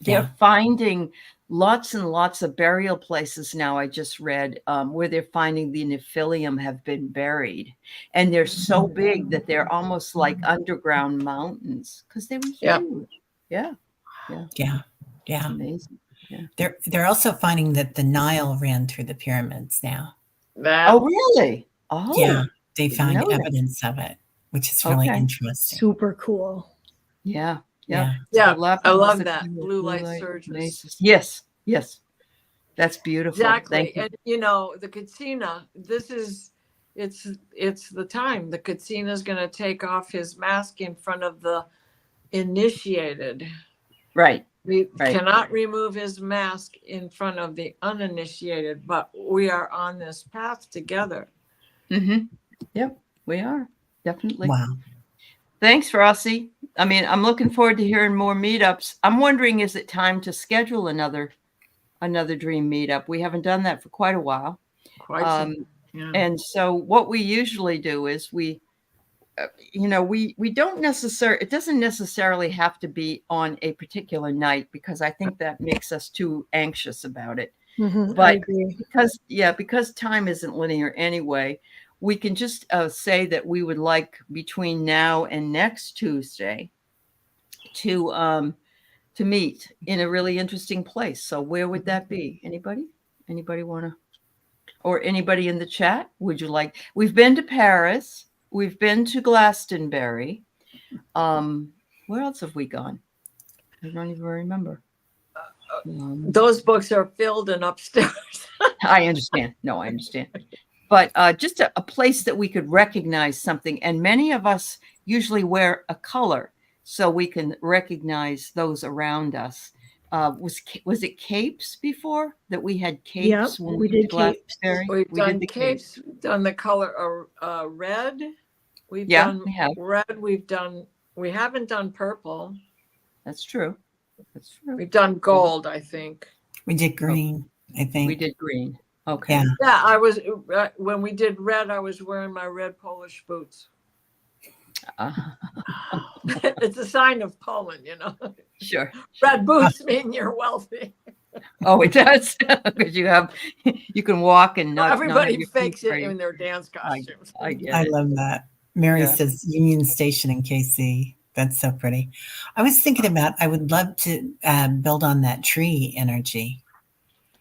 Speaker 2: They're finding lots and lots of burial places now. I just read where they're finding the Nephilim have been buried, and they're so big that they're almost like underground mountains because they were huge. Yeah. Amazing. Yeah.
Speaker 4: They're also finding that the Nile ran through the pyramids now.
Speaker 2: Oh, really? Oh,
Speaker 4: Yeah, they
Speaker 2: didn't
Speaker 4: found
Speaker 2: know that.
Speaker 4: evidence of it, which is really
Speaker 2: Okay.
Speaker 4: interesting.
Speaker 1: Super cool.
Speaker 2: Yeah.
Speaker 4: Yeah.
Speaker 3: Yeah,
Speaker 2: Left
Speaker 3: I love
Speaker 2: was
Speaker 3: that.
Speaker 2: the
Speaker 3: Blue light surges.
Speaker 2: Yes. That's beautiful.
Speaker 3: Exactly.
Speaker 2: Thank you.
Speaker 3: And the Katsina, it's the time. The Katsina is going to take off his mask in front of the initiated.
Speaker 2: Right.
Speaker 3: We
Speaker 2: Right.
Speaker 3: cannot remove his mask in front of the uninitiated, but we are on this path together.
Speaker 2: Mm-hmm. Yep, we are. Definitely.
Speaker 4: Wow.
Speaker 2: Thanks, Rossi. I mean, I'm looking forward to hearing more meetups. I'm wondering, is it time to schedule another dream meetup? We haven't done that for quite a while.
Speaker 3: Yeah.
Speaker 2: And so what we usually do is we don't necessarily, it doesn't necessarily have to be on a particular night, because I think that makes us too anxious about it.
Speaker 1: I
Speaker 2: But
Speaker 1: agree.
Speaker 2: because time isn't linear anyway, we can just say that we would like between now and next Tuesday to meet in a really interesting place. So where would that be? Anybody want to, or anybody in the chat? Would you like? We've been to Paris. We've been to Glastonbury. Where else have we gone? I don't even remember.
Speaker 3: Those books are filled and upstairs.
Speaker 2: I understand. No, I understand. But just a place that we could recognize something. And many of us usually wear a color so we can recognize those around us. Was it capes before that we had capes?
Speaker 1: Yep,
Speaker 2: when
Speaker 1: we did
Speaker 2: to
Speaker 1: capes.
Speaker 2: Glastonbury?
Speaker 3: We've
Speaker 2: We did
Speaker 3: done
Speaker 2: the
Speaker 3: capes, done the color red. We've
Speaker 2: Yeah,
Speaker 3: done
Speaker 2: we have.
Speaker 3: red. We haven't done purple.
Speaker 2: That's true.
Speaker 3: We've done gold, I think.
Speaker 4: We did green, I think.
Speaker 2: We did green. Okay.
Speaker 4: Yeah.
Speaker 3: Yeah, I was when we did red, I was wearing my red Polish boots. It's a sign of Poland,
Speaker 2: Sure.
Speaker 3: Red boots mean you're wealthy.
Speaker 2: Oh, it does, because you can walk and not.
Speaker 3: Everybody
Speaker 2: have your
Speaker 3: fakes
Speaker 2: feet
Speaker 3: it
Speaker 2: raised.
Speaker 3: in their dance costumes.
Speaker 2: I get
Speaker 4: I
Speaker 2: it.
Speaker 4: love that. Mary
Speaker 2: Yeah.
Speaker 4: says Union Station in KC. That's so pretty. I was thinking about, I would love to build on that tree energy.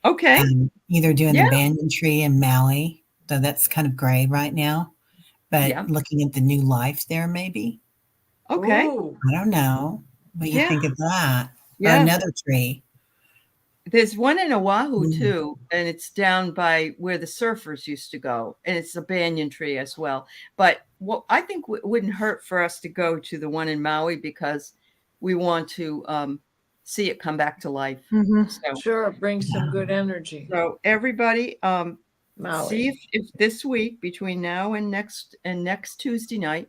Speaker 2: Okay.
Speaker 4: Either doing
Speaker 2: Yeah.
Speaker 4: the banyan tree in Maui, though that's kind of gray right now, but
Speaker 2: Yeah.
Speaker 4: looking at the new life there, maybe.
Speaker 2: Okay.
Speaker 3: Ooh.
Speaker 4: I don't know what you
Speaker 2: Yeah.
Speaker 4: think of that. Or
Speaker 2: Yeah.
Speaker 4: another tree.
Speaker 2: There's one in Oahu
Speaker 4: Mm.
Speaker 2: too, and it's down by where the surfers used to go, and it's a banyan tree as well. But what I think wouldn't hurt for us to go to the one in Maui, because we want to see it come back to life.
Speaker 1: Mhm.
Speaker 2: So,
Speaker 3: Sure, it brings some good energy.
Speaker 2: everybody,
Speaker 3: Maui.
Speaker 2: see if this week between now and next Tuesday night,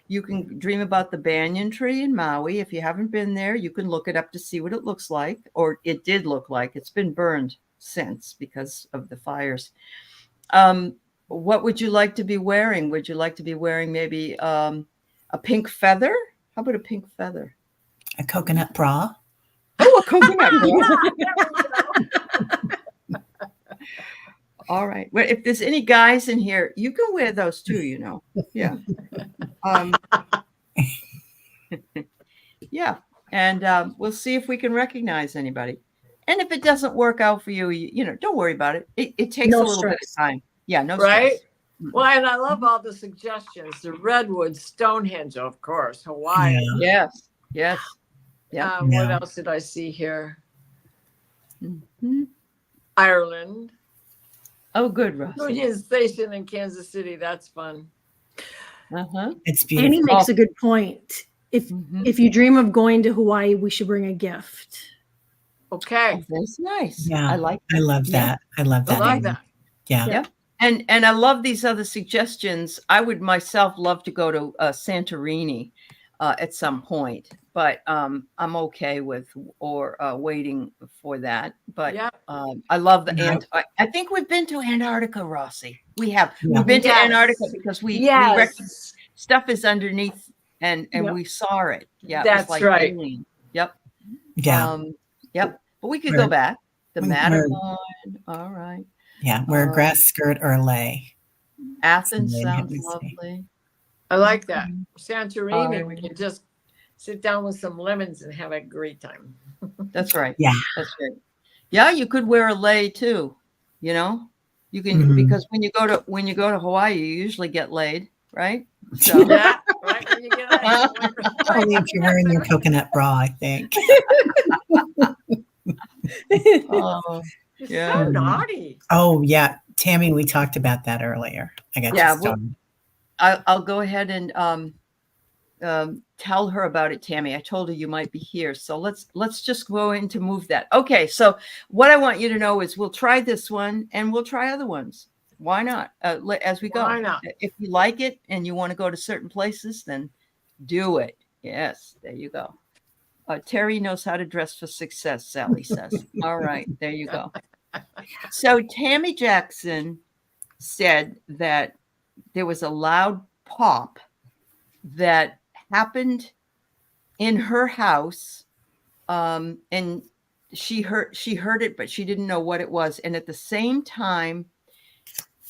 Speaker 2: you can dream about the banyan tree in Maui. If you haven't been there, you can look it up to see what it looks like, or it did look like. It's been burned since because of the fires. What would you like to be wearing? Would you like to be wearing maybe a pink feather? How about a pink feather?
Speaker 4: A coconut bra.
Speaker 2: Oh, a coconut. All right. Well, if there's any guys in here, you can wear those too, Yeah. Yeah. And we'll see if we can recognize anybody. And if it doesn't work out for you, don't worry about it. It takes
Speaker 1: No
Speaker 2: a little bit of
Speaker 1: stress.
Speaker 2: time. Yeah, no
Speaker 3: Right?
Speaker 2: stress.
Speaker 3: Well, and I love all the suggestions. The Redwood, Stonehenge, of course, Hawaii.
Speaker 4: Yeah.
Speaker 2: Yes. Yeah.
Speaker 3: What
Speaker 4: Yeah.
Speaker 3: else did I see here?
Speaker 2: Mhm.
Speaker 3: Ireland.
Speaker 2: Oh, good, Ross.
Speaker 3: Union Station in Kansas City. That's fun.
Speaker 2: Uh-huh.
Speaker 4: It's
Speaker 1: Annie
Speaker 4: beautiful.
Speaker 1: makes a good point. If you dream of going to Hawaii, we should bring a gift.
Speaker 3: Okay.
Speaker 2: Oh, that's nice.
Speaker 4: Yeah.
Speaker 2: I like
Speaker 4: I love
Speaker 2: Yeah.
Speaker 4: that. I love
Speaker 3: I
Speaker 4: that.
Speaker 3: like
Speaker 4: Amy.
Speaker 3: that.
Speaker 4: Yeah.
Speaker 2: Yeah. And I love these other suggestions. I would myself love to go to Santorini at some point, but I'm okay with waiting for that. But
Speaker 3: Yeah.
Speaker 2: I love the
Speaker 4: Yeah.
Speaker 2: I think we've been to Antarctica, Rossi. We have.
Speaker 4: Yeah.
Speaker 2: We've been to
Speaker 3: Yes.
Speaker 2: Antarctica because we
Speaker 3: Yes.
Speaker 2: stuff is underneath and
Speaker 1: Yep.
Speaker 2: we saw it. Yeah, it
Speaker 3: That's
Speaker 2: was like
Speaker 3: right.
Speaker 2: alien. Yep.
Speaker 4: Yeah.
Speaker 2: Yep. But we could
Speaker 4: We're-
Speaker 2: go back. The
Speaker 4: we're-
Speaker 2: Matterhorn. All right.
Speaker 4: Yeah. Wear a grass skirt or a lay.
Speaker 2: Athens
Speaker 4: Something
Speaker 2: sounds
Speaker 4: hit me.
Speaker 2: lovely.
Speaker 3: I like that. Santorini, we
Speaker 2: Um,
Speaker 3: can just sit down with some lemons and have a great time.
Speaker 2: That's right.
Speaker 4: Yeah.
Speaker 2: That's right. Yeah, you could wear a lei too. You know, you can
Speaker 4: Mhm.
Speaker 2: because when you go to Hawaii, you usually get laid, right? So
Speaker 3: Yeah, right. When you get out,
Speaker 4: Only if you're wearing your coconut bra, I think.
Speaker 2: oh,
Speaker 3: You're
Speaker 2: Yeah.
Speaker 3: so naughty.
Speaker 4: Oh, yeah. Tammy, we talked about that earlier. I got
Speaker 2: Yeah,
Speaker 4: you
Speaker 2: well,
Speaker 4: started.
Speaker 2: I'll go ahead and tell her about it, Tammy. I told her you might be here, so let's just go in to move that. Okay, so what I want you to know is we'll try this one and we'll try other ones. Why not? As we go.
Speaker 3: Why not?
Speaker 2: If you like it and you want to go to certain places, then do it. Yes, there you go. Terry knows how to dress for success, Sally says. All right, there you go. So Tammy Jackson said that there was a loud pop that happened in her house, and she heard it, but she didn't know what it was. And at the same time,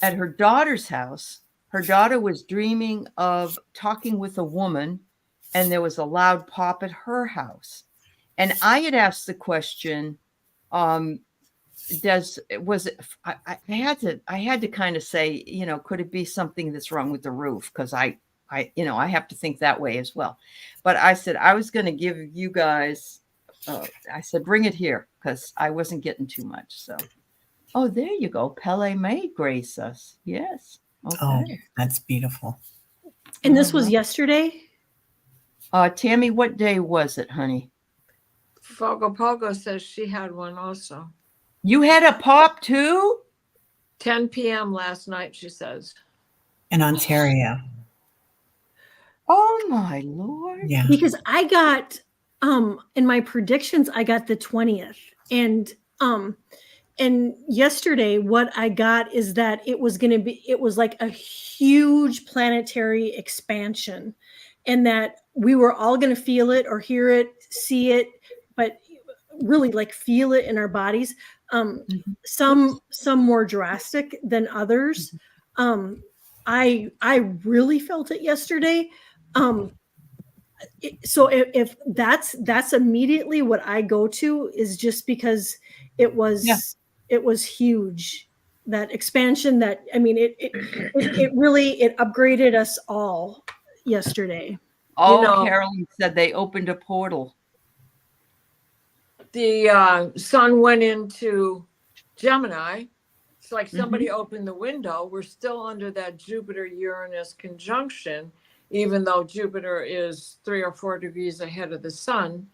Speaker 2: at her daughter's house, her daughter was dreaming of talking with a woman, and there was a loud pop at her house. And I had asked the question, I had to kind of say, could it be something that's wrong with the roof? Because I have to think that way as well. But I said I was going to give you guys, I said, bring it here because I wasn't getting too much. So, oh, there you go. Pele may grace us. Yes. Okay.
Speaker 4: Oh, that's beautiful.
Speaker 1: And this was yesterday?
Speaker 2: Tammy, what day was it, honey?
Speaker 3: Fogo Pogo says she had one also.
Speaker 2: You had a pop too?
Speaker 3: 10 p.m. last night, she says.
Speaker 4: In Ontario.
Speaker 2: Oh my Lord.
Speaker 4: Yeah.
Speaker 1: Because I got in my predictions, I got the 20th. And yesterday what I got is that it was like a huge planetary expansion, and that we were all going to feel it or hear it, see it, but really like feel it in our bodies. Some more drastic than others. I really felt it yesterday. So if that's immediately what I go to, is just because it was huge, that expansion, that, I mean, it really upgraded us all yesterday.
Speaker 2: Oh, Carolyn said they opened a portal.
Speaker 3: The sun went into Gemini. It's like somebody opened the window. We're still under that Jupiter-Uranus conjunction, even though Jupiter is 3 or 4 degrees ahead of the sun.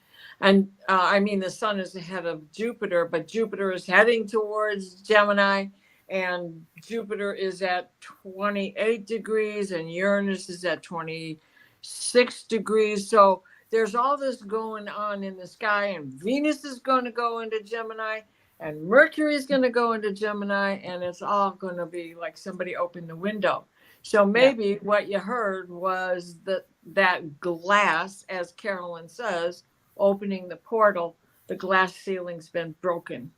Speaker 3: And the sun is ahead of Jupiter, but Jupiter is heading towards Gemini, and Jupiter is at 28 degrees and Uranus is at 26 degrees. So there's all this going on in the sky, and Venus is going to go into Gemini, and Mercury is going to go into Gemini, and it's all going to be like somebody opened the window. So maybe what you heard was that glass, as Carolyn says, opening the portal, the glass ceiling's been broken.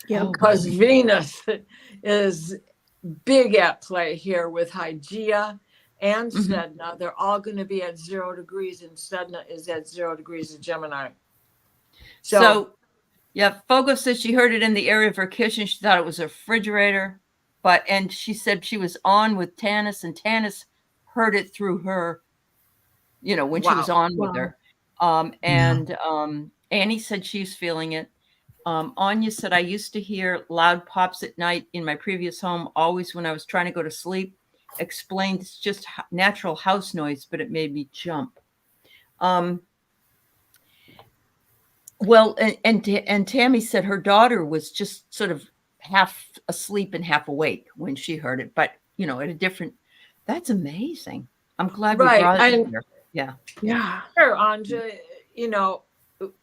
Speaker 1: Yeah,
Speaker 3: because Venus is big at play here with Hygeia and Sedna. They're all going to be at 0 degrees, and Sedna is at 0 degrees in Gemini.
Speaker 2: So yeah, Fogo says she heard it in the area of her kitchen. She thought it was a refrigerator. and she said she was on with Tanis, and Tanis heard it through her, when she was
Speaker 3: Wow.
Speaker 2: on with
Speaker 1: Wow.
Speaker 2: her. Annie said she's feeling it. Anya said, I used to hear loud pops at night in my previous home, always when I was trying to go to sleep. Explained it's just natural house noise, but it made me jump. Well, and Tammy said her daughter was just sort of half asleep and half awake when she heard it, but at a different. That's amazing. I'm glad we
Speaker 3: Right,
Speaker 2: brought it
Speaker 3: and-
Speaker 2: here. Yeah.
Speaker 1: Yeah.
Speaker 3: Sure, Anja,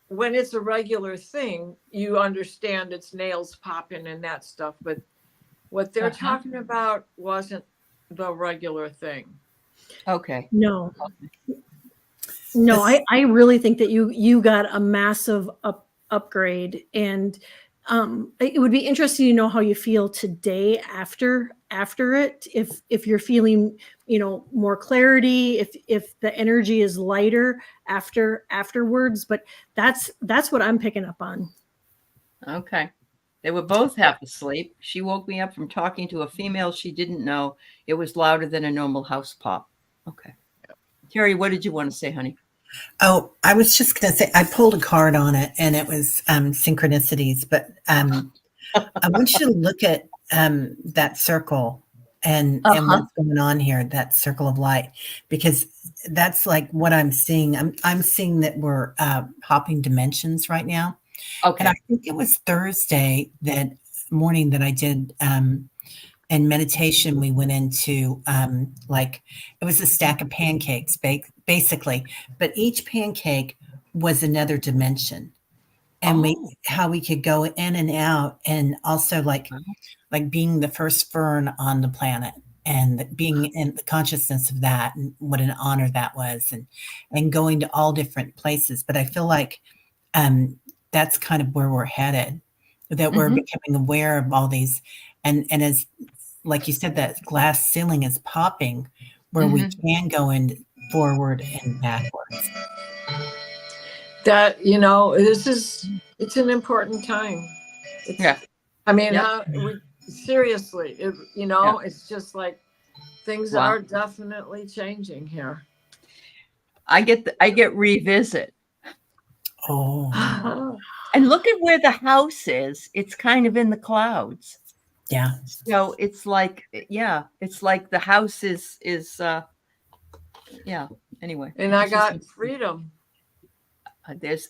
Speaker 3: when it's a regular thing, you understand it's nails popping and that stuff, but what they're talking about wasn't the regular thing.
Speaker 2: Okay.
Speaker 1: No. No, I really think that you got a massive upgrade, and it would be interesting to know how you feel today after it. If you're feeling more clarity, if the energy is lighter afterwards, but that's what I'm picking up on.
Speaker 2: Okay. They were both half asleep. She woke me up from talking to a female she didn't know. It was louder than a normal house pop. Okay. Terry, what did you want to say, honey?
Speaker 4: Oh, I was just going to say, I pulled a card on it and it was synchronicities, but I want you to look at that circle and what's going on here, that circle of light, because that's like what I'm seeing. I'm seeing that we're hopping dimensions right now.
Speaker 2: Okay.
Speaker 4: And I think it was Thursday that morning that I did in meditation, we went into it was a stack of pancakes, basically, but each pancake was another dimension, and how we could go in and out, and also like being the first fern on the planet, and being in the consciousness of that, and what an honor that was, and going to all different places. But I feel like that's kind of where we're headed, that we're becoming aware of all these, and as like you said, that glass ceiling is popping, where we can go in forward and backwards.
Speaker 3: That it's an important time. I mean, seriously, it's just like things are definitely changing here.
Speaker 2: I get revisit.
Speaker 4: Oh,
Speaker 2: and look at where the house is. It's kind of in the clouds.
Speaker 4: Yeah.
Speaker 2: So it's like, it's like the house is anyway.
Speaker 3: And I got freedom.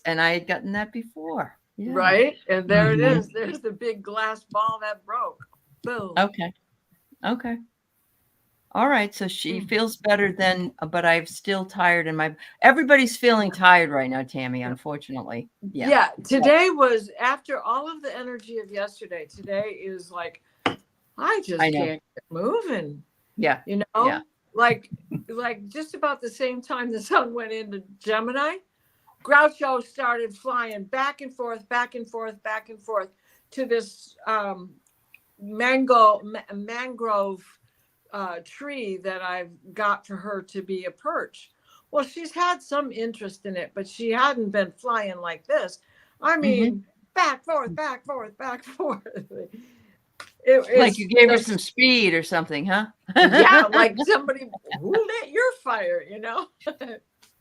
Speaker 2: And I had gotten that before. Yeah.
Speaker 3: Right. And there it is. There's the big glass ball that broke. Boom.
Speaker 2: Okay. All right. So she feels better but I'm still tired, and everybody's feeling tired right now, Tammy, unfortunately.
Speaker 3: Yeah. Today was, after all of the energy of yesterday, today is like, I can't get moving.
Speaker 2: Yeah.
Speaker 3: Like just about the same time the sun went into Gemini, Groucho started flying back and forth to this mangrove tree that I've got for her to be a perch. Well, she's had some interest in it, but she hadn't been flying like this. I mean, back, forth.
Speaker 2: Like you gave her some speed or something, huh?
Speaker 3: Yeah, like somebody who lit your fire,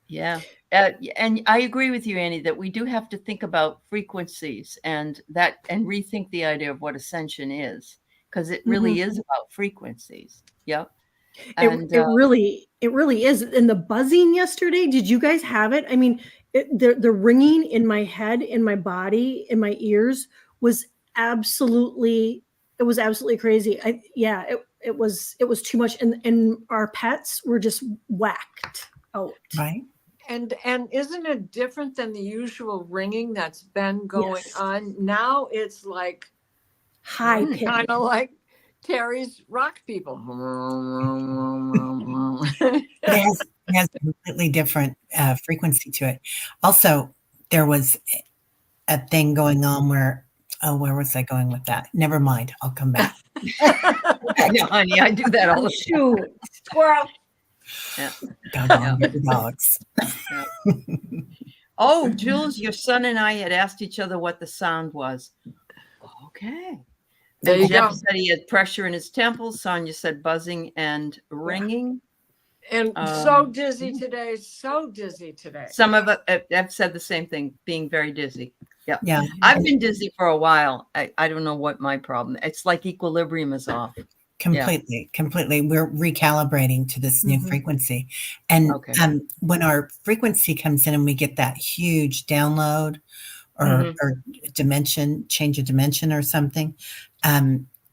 Speaker 2: Yeah. And I agree with you, Annie, that we do have to think about frequencies and rethink the idea of what ascension is, because it really is about frequencies. Yep. And
Speaker 1: it really is. And the buzzing yesterday, did you guys have it? I mean, the ringing in my head, in my body, in my ears was absolutely crazy. It was too much. And our pets were just whacked out.
Speaker 4: Right.
Speaker 3: And isn't it different than the usual ringing that's been going on? Now it's like
Speaker 1: high pitch,
Speaker 3: kind of like Terry's rock people.
Speaker 4: It has a completely different frequency to it. Also, there was a thing going on where was I going with that? Never mind. I'll come back.
Speaker 2: No, honey, I do that all the time.
Speaker 3: Squirrel.
Speaker 2: Yeah.
Speaker 4: Dogs.
Speaker 2: Oh, Jules, your son and I had asked each other what the sound was. Okay.
Speaker 3: There
Speaker 2: And
Speaker 3: you
Speaker 2: Jeff
Speaker 3: go.
Speaker 2: said he had pressure in his temples. Sonia said buzzing and ringing.
Speaker 3: And so
Speaker 2: Um,
Speaker 3: dizzy today. So dizzy today.
Speaker 2: Some of it have said the same thing, being very dizzy. Yep.
Speaker 4: Yeah.
Speaker 2: I've been dizzy for a while. I don't know what my problem. It's like equilibrium is off.
Speaker 4: Completely. We're recalibrating to this new
Speaker 1: Mhm.
Speaker 4: frequency. And
Speaker 2: Okay.
Speaker 4: when our frequency comes in and we get that huge download or,
Speaker 2: Mhm.
Speaker 4: or dimension, change of dimension or something,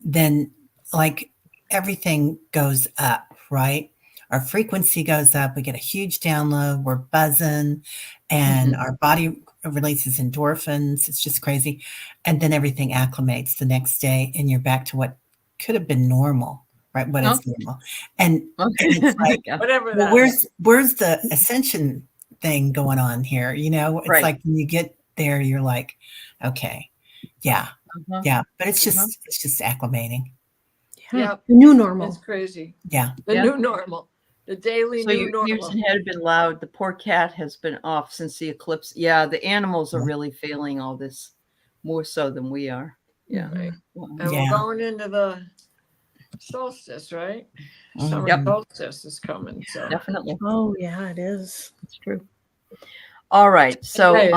Speaker 4: then like everything goes up, right? Our frequency goes up. We get a huge download. We're buzzing and our body releases endorphins. It's just crazy. And then everything acclimates the next day and you're back to what could have been normal, right? What is normal? And it's like,
Speaker 3: Whatever
Speaker 4: well,
Speaker 3: that is.
Speaker 4: where's the ascension thing going on here? You know, it's
Speaker 2: Right.
Speaker 4: like when you get there, you're like, okay, yeah, yeah. But it's just acclimating.
Speaker 3: Yep.
Speaker 1: The new normal.
Speaker 3: It's crazy.
Speaker 4: Yeah.
Speaker 3: The
Speaker 2: Yeah.
Speaker 3: new normal. The daily
Speaker 2: So
Speaker 3: new
Speaker 2: your ears
Speaker 3: normal.
Speaker 2: and head have been loud. The poor cat has been off since the eclipse. Yeah, the animals are really feeling all this more so than we are. Yeah.
Speaker 3: Right.
Speaker 2: Wow.
Speaker 3: And
Speaker 4: Yeah.
Speaker 3: we're going into the solstice, right? Summer
Speaker 2: Yep.
Speaker 3: solstice is coming. So
Speaker 2: Definitely.
Speaker 1: Oh yeah, it is.
Speaker 2: It's true. All right. So
Speaker 3: Okay.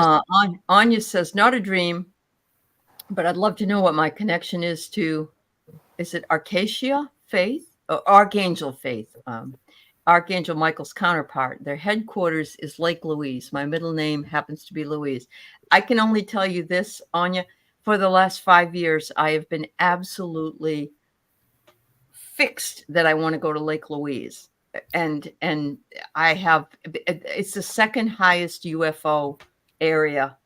Speaker 2: Anya says, not a dream, but I'd love to know what my connection is to, is it Arcacia Faith? Or Archangel Faith. Archangel Michael's counterpart. Their headquarters is Lake Louise. My middle name happens to be Louise. I can only tell you this, Anya, for the last 5 years, I have been absolutely fixed that I want to go to Lake Louise. And I have, it's the second highest UFO area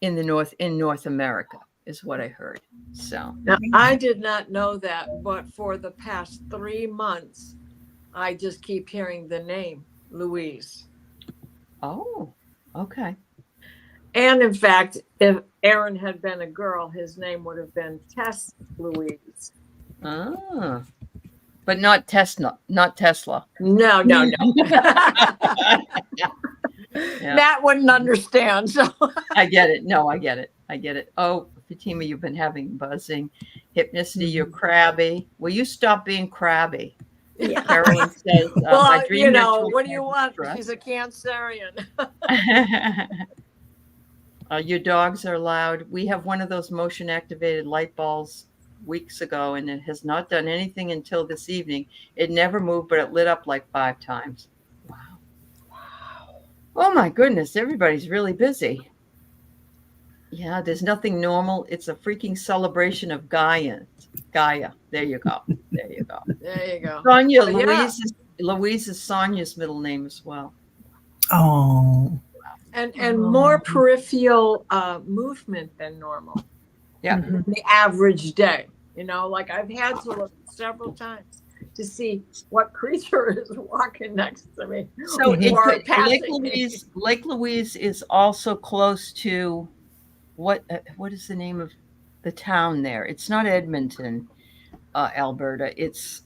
Speaker 2: in North America, is what I heard. So
Speaker 3: now, I did not know that, but for the past 3 months, I just keep hearing the name Louise.
Speaker 2: oh, okay.
Speaker 3: And in fact, if Aaron had been a girl, his name would have been Tess Louise.
Speaker 2: Ah. But not Tesla, not Tesla.
Speaker 3: No.
Speaker 2: Yeah.
Speaker 3: Matt wouldn't understand. So
Speaker 2: I get it. No, I get it. I get it. Oh, Fatima, you've been having buzzing. Hypnicity, you're crabby. Will you stop being crabby?
Speaker 1: Yeah.
Speaker 2: Carolyn says,
Speaker 3: well,
Speaker 2: my dream
Speaker 3: you know,
Speaker 2: ritual
Speaker 3: what do you want?
Speaker 2: stress.
Speaker 3: She's a Cancerian.
Speaker 2: Your dogs are loud. We have one of those motion activated light bulbs weeks ago, and it has not done anything until this evening. It never moved, but it lit up like 5 times. Wow. Oh my goodness, everybody's really busy. Yeah, there's nothing normal. It's a freaking celebration of Gaia. There you go. There you go.
Speaker 3: There you go.
Speaker 2: Sonia,
Speaker 3: But yeah.
Speaker 2: Louise is Sonia's middle name as well.
Speaker 4: Oh.
Speaker 3: And more peripheral movement than normal.
Speaker 2: Yeah.
Speaker 1: Mhm.
Speaker 3: The average day. You know, like I've had to look several times to see what creature is walking next to me.
Speaker 2: So
Speaker 3: or passing
Speaker 2: Lake Louise is also close to what is the name of the town there? It's not Edmonton, Alberta. It's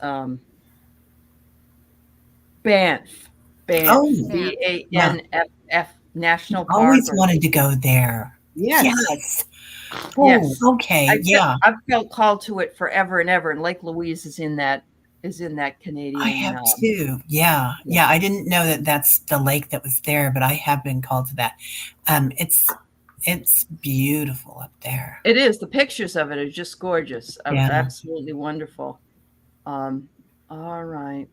Speaker 2: Banff.
Speaker 4: Oh.
Speaker 2: BANFF National Park.
Speaker 4: Always wanted to go there.
Speaker 2: Yes.
Speaker 4: Yes.
Speaker 2: Yes.
Speaker 4: Oh, okay.
Speaker 2: I've felt called to it forever and ever, and Lake Louise is in that Canadian.
Speaker 4: I have too. Yeah. I didn't know that that's the lake that was there, but I have been called to that. It's beautiful up there.
Speaker 2: It is. The pictures of it are just gorgeous.
Speaker 4: Yeah.
Speaker 2: Absolutely wonderful. All right.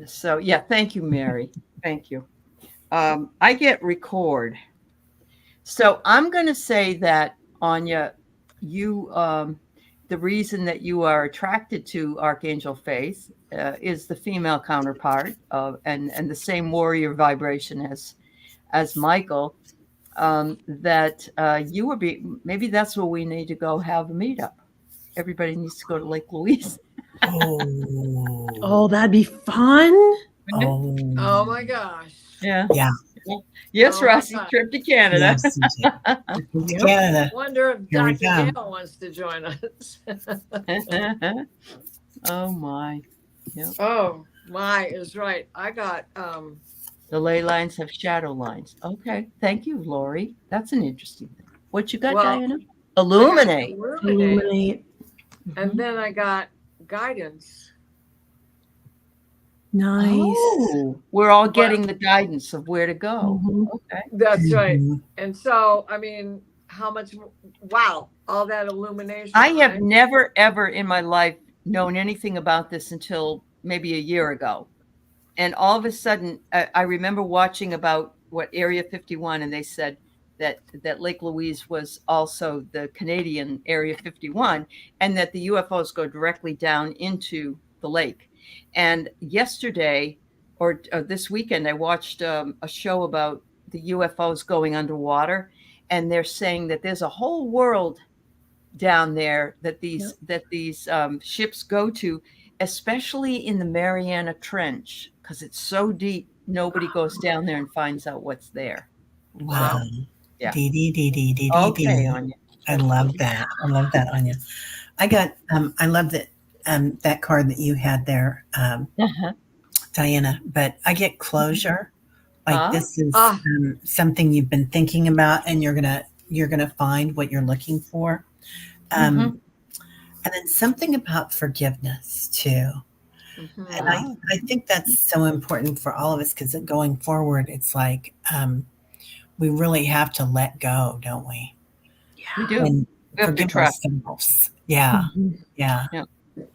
Speaker 2: So yeah, thank you, Mary. Thank you. I get record. So I'm going to say that, Anya, you, the reason that you are attracted to Archangel Faith is the female counterpart and the same warrior vibration as Michael. That you would be, maybe that's where we need to go have a meetup. Everybody needs to go to Lake Louise.
Speaker 4: Oh.
Speaker 1: Oh, that'd be fun.
Speaker 3: Oh my gosh.
Speaker 2: Yeah.
Speaker 4: Yeah.
Speaker 2: Yes,
Speaker 3: Oh,
Speaker 2: Rossi,
Speaker 3: my God.
Speaker 2: trip to Canada.
Speaker 4: Yes, Canada.
Speaker 3: Wonder if
Speaker 4: Here we
Speaker 3: Dr.
Speaker 4: go.
Speaker 3: Gale wants to join us.
Speaker 2: Oh my. Yeah.
Speaker 3: Oh my is right. I got
Speaker 2: The ley lines have shadow lines. Okay. Thank you, Lori. That's an interesting thing. What you got,
Speaker 3: Well,
Speaker 2: Diana? Illuminate.
Speaker 3: Illuminate.
Speaker 1: Illuminate.
Speaker 3: And then I got guidance.
Speaker 1: Nice.
Speaker 2: Oh, we're all getting the guidance of where to go.
Speaker 1: Mhm.
Speaker 2: Okay.
Speaker 3: That's right.
Speaker 4: Mhm.
Speaker 3: And so, I mean, how much, wow, all that illumination.
Speaker 2: I have
Speaker 3: right?
Speaker 2: never, ever in my life known anything about this until maybe a year ago. And all of a sudden, I remember watching about what Area 51, and they said that Lake Louise was also the Canadian Area 51, and that the UFOs go directly down into the lake. And yesterday, or this weekend, I watched a show about the UFOs going underwater, and they're saying that there's a whole world down there that these ships go to, especially in the Mariana Trench, because it's so deep. Nobody goes down there and finds out what's there.
Speaker 4: Wow.
Speaker 2: yeah.
Speaker 4: Dee, dee, dee, dee, dee, dee,
Speaker 2: Okay,
Speaker 4: dee.
Speaker 2: Anya.
Speaker 4: I love that. I love that, Anya. I got I love that that card that you had there,
Speaker 2: Uh-huh.
Speaker 4: Diana, but I get closure. Like
Speaker 2: Ah.
Speaker 4: this is
Speaker 3: Ah.
Speaker 4: something you've been thinking about, and you're gonna find what you're looking for.
Speaker 2: Mhm.
Speaker 4: And then something about forgiveness too.
Speaker 3: Mhm.
Speaker 4: And I think that's so important for all of us, because going forward, it's like we really have to let go, don't we?
Speaker 2: We do.
Speaker 4: And
Speaker 2: We have to
Speaker 4: forgive
Speaker 2: trust.
Speaker 4: ourselves. Yeah,
Speaker 1: Mhm.
Speaker 4: yeah.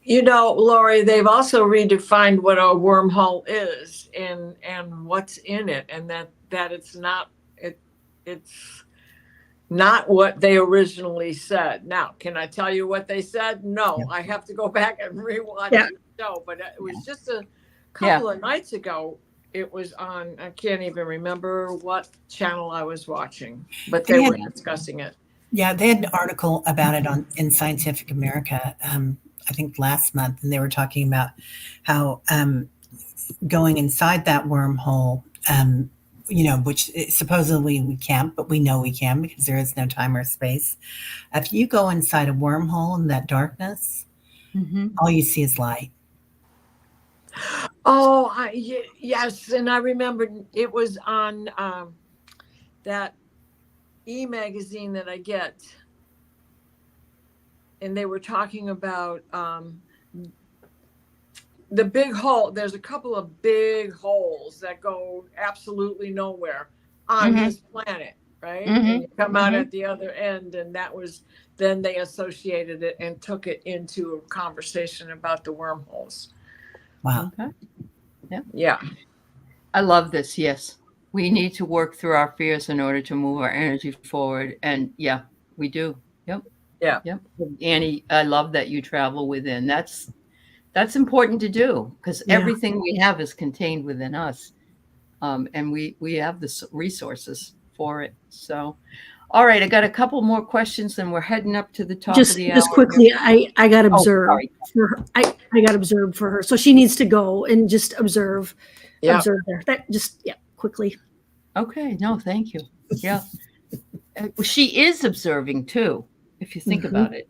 Speaker 3: You know, Lori, they've also redefined what a wormhole is and what's in it, and that it's not it's not what they originally said. Now, can I tell you what they said? No,
Speaker 4: Yeah.
Speaker 3: I have to go back and rewatch
Speaker 1: Yeah.
Speaker 3: the show. But it was just a couple of nights ago. It was on, I can't even remember what channel I was watching, but they were discussing it.
Speaker 4: Yeah, they had an article about it in Scientific America, I think last month, and they were talking about how going inside that wormhole, which supposedly we can't, but we know we can because there is no time or space. If you go inside a wormhole in that darkness, all you see is light.
Speaker 3: Oh, yes, and I remember it was on that e-magazine that I get, and they were talking about the big hole. There's a couple of big holes that go absolutely nowhere on this planet, right? And you come out at the other end, and then they associated it and took it into a conversation about the wormholes.
Speaker 4: Wow.
Speaker 2: Okay.
Speaker 3: Yeah.
Speaker 2: I love this. Yes. We need to work through our fears in order to move our energy forward. And yeah, we do. Yep.
Speaker 3: Yeah.
Speaker 2: Yep. Annie, I love that you travel within. That's important to do, because everything we have is contained within us. And we have the resources for it. So, all right, I got a couple more questions, and we're heading up to the top of the hour.
Speaker 1: Just quickly, I got observed
Speaker 2: sorry.
Speaker 1: for her. I got observed for her, so she needs to go and just observe there. That just quickly.
Speaker 2: Okay, no, thank you. Yeah, she is observing too. If you think about it,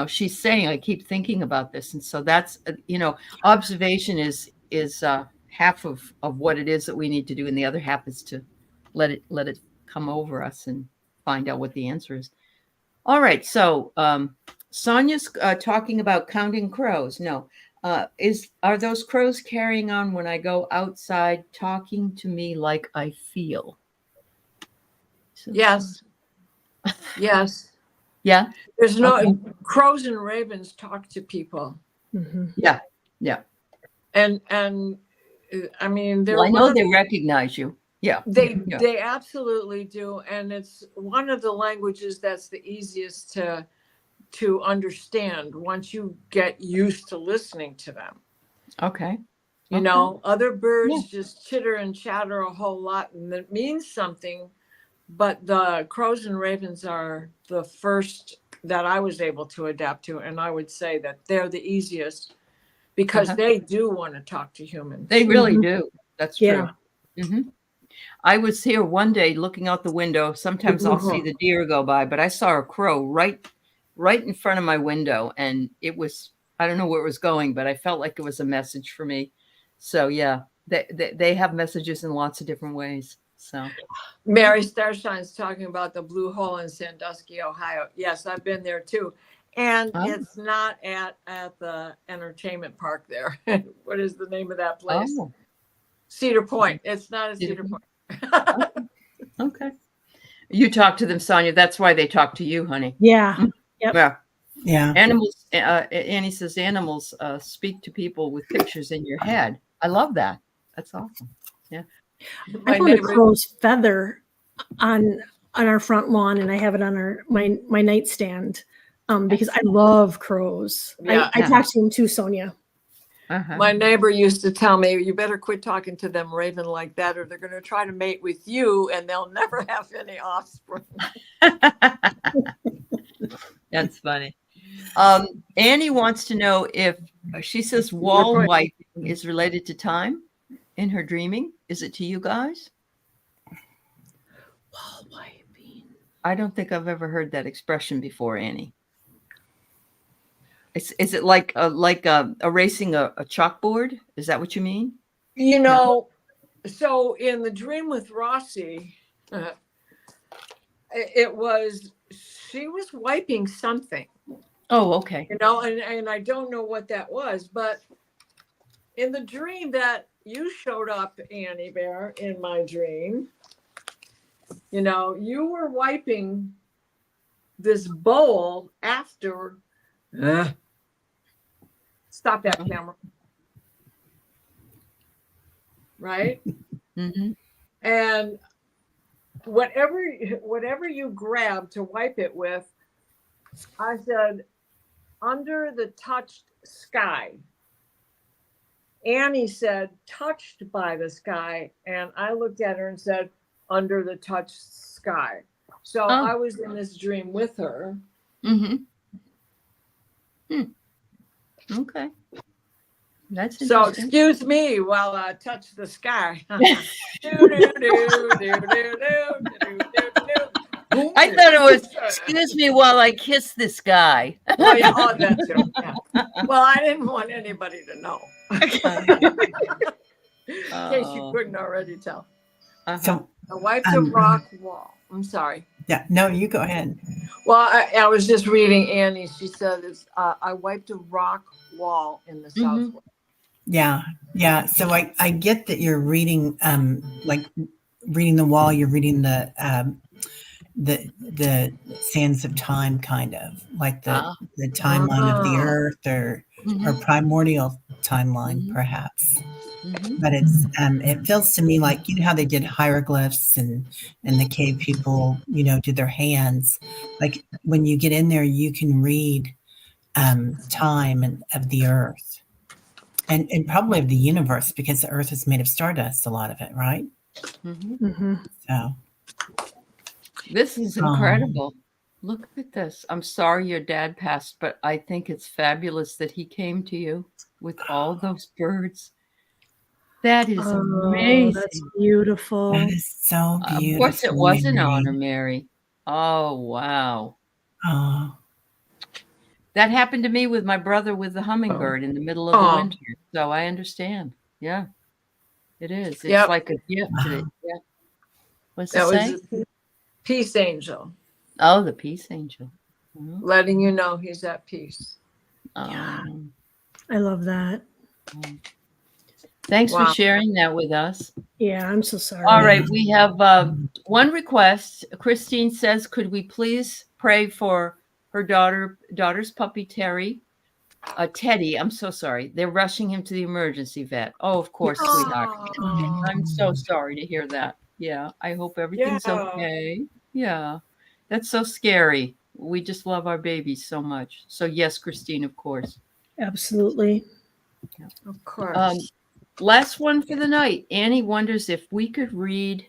Speaker 2: she's saying, "I keep thinking about this," and so that's observation is half of what it is that we need to do, and the other half is to let it come over us and find out what the answer is. All right, so Sonia's talking about counting crows. No, are those crows carrying on when I go outside, talking to me like I feel? So,
Speaker 3: Yes. Yes.
Speaker 2: Yeah.
Speaker 3: There's no crows and ravens talk to people.
Speaker 2: Yeah. Yeah.
Speaker 3: And I mean,
Speaker 2: I know they recognize you. Yeah.
Speaker 3: They absolutely do. And it's one of the languages that's the easiest to understand once you get used to listening to them.
Speaker 2: Okay.
Speaker 3: You know, other birds just chitter and chatter a whole lot, and that means something. But the crows and ravens are the first that I was able to adapt to. And I would say that they're the easiest because they do want to talk to humans.
Speaker 2: They really do. That's true.
Speaker 1: Yeah.
Speaker 2: I was here one day looking out the window. Sometimes I'll see the deer go by, but I saw a crow right in front of my window. And it was, I don't know where it was going, but I felt like it was a message for me. So yeah, they have messages in lots of different ways. So
Speaker 3: Mary Starshine's talking about the blue hole in Sandusky, Ohio. Yes, I've been there too. And
Speaker 2: Oh.
Speaker 3: it's not at the entertainment park there. What is the name of that place?
Speaker 2: Oh,
Speaker 3: Cedar Point. It's not a
Speaker 2: Cedar
Speaker 3: Cedar Point.
Speaker 2: okay. You talk to them, Sonia. That's why they talk to you, honey.
Speaker 1: Yeah. Yep.
Speaker 2: Yeah.
Speaker 4: Yeah.
Speaker 2: Animals, Annie says animals speak to people with pictures in your head. I love that. That's awesome.
Speaker 1: I
Speaker 3: My
Speaker 1: found a
Speaker 3: neighbor,
Speaker 1: crow's feather on our front lawn, and I have it on my nightstand because I love crows.
Speaker 3: Yeah.
Speaker 1: I talked to him too, Sonia.
Speaker 2: Uh-huh.
Speaker 3: my neighbor used to tell me, you better quit talking to them raven like that, or they're going to try to mate with you and they'll never have any offspring.
Speaker 2: That's funny. Annie wants to know if she says wall
Speaker 3: point.
Speaker 2: wiping is related to time in her dreaming. Is it to you guys?
Speaker 1: Wall wiping.
Speaker 2: I don't think I've ever heard that expression before, Annie. Is it like erasing a chalkboard? Is that what you mean?
Speaker 3: You know, so in the dream with Rossi, it was, she was wiping something,
Speaker 2: Oh, okay.
Speaker 3: you know, and I don't know what that was, but in the dream that you showed up, Annie Bear, in my dream, you know, you were wiping this bowl after. Stop that camera. Right?
Speaker 2: Mm-hmm.
Speaker 3: And whatever you grab to wipe it with, I said, under the touched sky. Annie said, touched by the sky. And I looked at her and said, under the touched sky. So I was in this dream with her.
Speaker 2: Mm-hmm. Okay. That's
Speaker 3: So
Speaker 2: interesting.
Speaker 3: excuse me while I touch the sky.
Speaker 2: I thought it was, excuse me while I kiss this guy.
Speaker 3: Oh, yeah, oh, that too. Yeah. Well, I didn't want anybody to know. In case you couldn't already tell.
Speaker 2: Uh-huh.
Speaker 4: So,
Speaker 3: I wiped a rock wall. I'm sorry.
Speaker 4: yeah, no, you go ahead.
Speaker 3: Well, I was just reading Annie. She said, I wiped a rock wall in the southwest.
Speaker 4: Yeah. Yeah. So I get that you're reading, like reading the wall, you're reading the sands of time, kind of like the timeline of the earth or primordial timeline, perhaps. But it's it feels to me like, you know how they did hieroglyphs and the cave people, you know, did their hands. Like when you get in there, you can read time and of the earth and probably of the universe, because the earth is made of stardust, a lot of it, right? So
Speaker 2: this is incredible. Look at this. I'm sorry your dad passed, but I think it's fabulous that he came to you with all those birds. That is amazing.
Speaker 1: That's beautiful.
Speaker 4: that is so beautiful.
Speaker 2: Of course, it was an
Speaker 4: Mary.
Speaker 2: honor, Mary. Oh, wow.
Speaker 4: Oh,
Speaker 2: That happened to me with my brother with the hummingbird in the middle of the winter. So I understand. Yeah, it is. It's like a gift. Yeah. What's it say?
Speaker 3: Was a peace angel.
Speaker 2: Oh, the peace angel.
Speaker 3: Letting you know he's at peace.
Speaker 1: Yeah. I love that.
Speaker 2: Thanks for sharing that with us.
Speaker 1: Yeah, I'm so sorry.
Speaker 2: All right, we have one request. Christine says, could we please pray for her daughter's puppy, Teddy? I'm so sorry. They're rushing him to the emergency vet. Oh, of course, sweetheart. I'm so sorry to hear that. Yeah, I hope everything's okay. Yeah, that's so scary. We just love our babies so much. So yes, Christine, of course.
Speaker 1: Absolutely.
Speaker 2: Yeah.
Speaker 3: Of course.
Speaker 2: Last one for the night. Annie wonders if we could read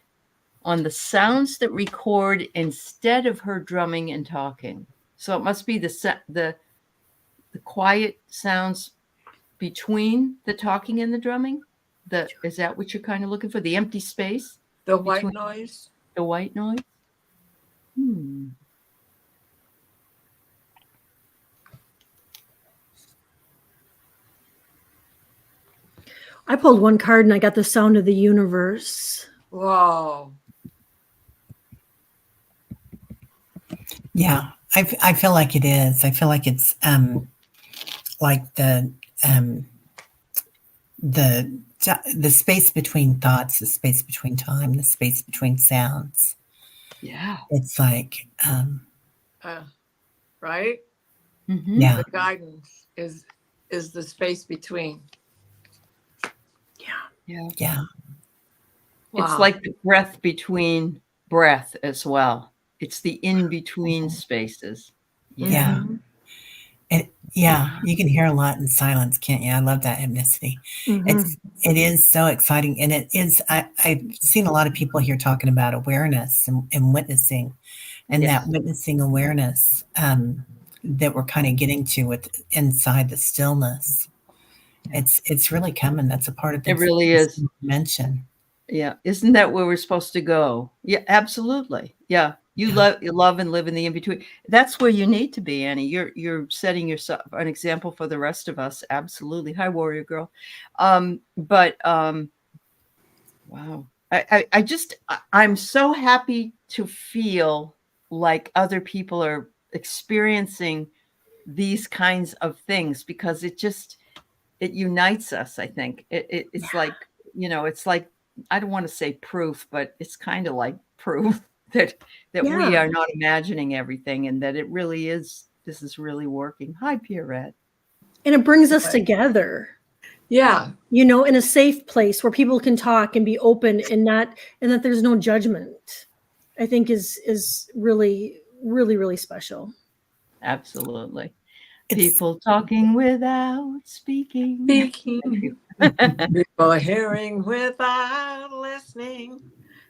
Speaker 2: on the sounds that record instead of her drumming and talking. So it must be the quiet sounds between the talking and the drumming. Is that what you're kind of looking for? The empty space?
Speaker 3: The white noise?
Speaker 2: The white noise?
Speaker 1: I pulled one card and I got the sound of the universe.
Speaker 3: Whoa.
Speaker 4: yeah. I feel like it is. I feel like it's like the space between thoughts, the space between time, the space between sounds.
Speaker 2: Yeah.
Speaker 4: It's like
Speaker 3: Right?
Speaker 2: Mhm.
Speaker 4: yeah.
Speaker 3: The guidance is the space between.
Speaker 2: Yeah.
Speaker 4: Yeah.
Speaker 2: It's
Speaker 3: Wow.
Speaker 2: like the breath between breath as well. It's the in between spaces.
Speaker 4: Yeah.
Speaker 3: Mhm.
Speaker 4: Yeah, you can hear a lot in silence, can't you? I love that hymnicity.
Speaker 1: Mhm.
Speaker 4: It is so exciting, and it is. I've seen a lot of people here talking about awareness and witnessing, and
Speaker 2: Yes.
Speaker 4: that witnessing awareness that we're kind of getting to with inside the stillness.
Speaker 2: Yeah.
Speaker 4: It's really coming. That's a part of
Speaker 2: It
Speaker 4: this
Speaker 2: really is.
Speaker 4: dimension.
Speaker 2: Yeah. Isn't that where we're supposed to go? Yeah, absolutely. Yeah. You love and live in the in between. That's where you need to be, Annie. You're setting yourself an example for the rest of us. Absolutely. Hi, warrior girl. Wow. I'm so happy to feel like other people are experiencing these kinds of things because it unites us. I think it's like, it's like, I don't want to say proof, but it's kind of like proof that we
Speaker 1: Yeah.
Speaker 2: are not imagining everything and that this is really working. Hi, Pierrette.
Speaker 1: And it brings us
Speaker 3: Right.
Speaker 1: together,
Speaker 3: Yeah.
Speaker 1: in a safe place where people can talk and be open and that there's no judgment. I think is really, really, really special.
Speaker 2: Absolutely.
Speaker 4: It's
Speaker 2: People talking without speaking.
Speaker 3: Speaking. People hearing without listening.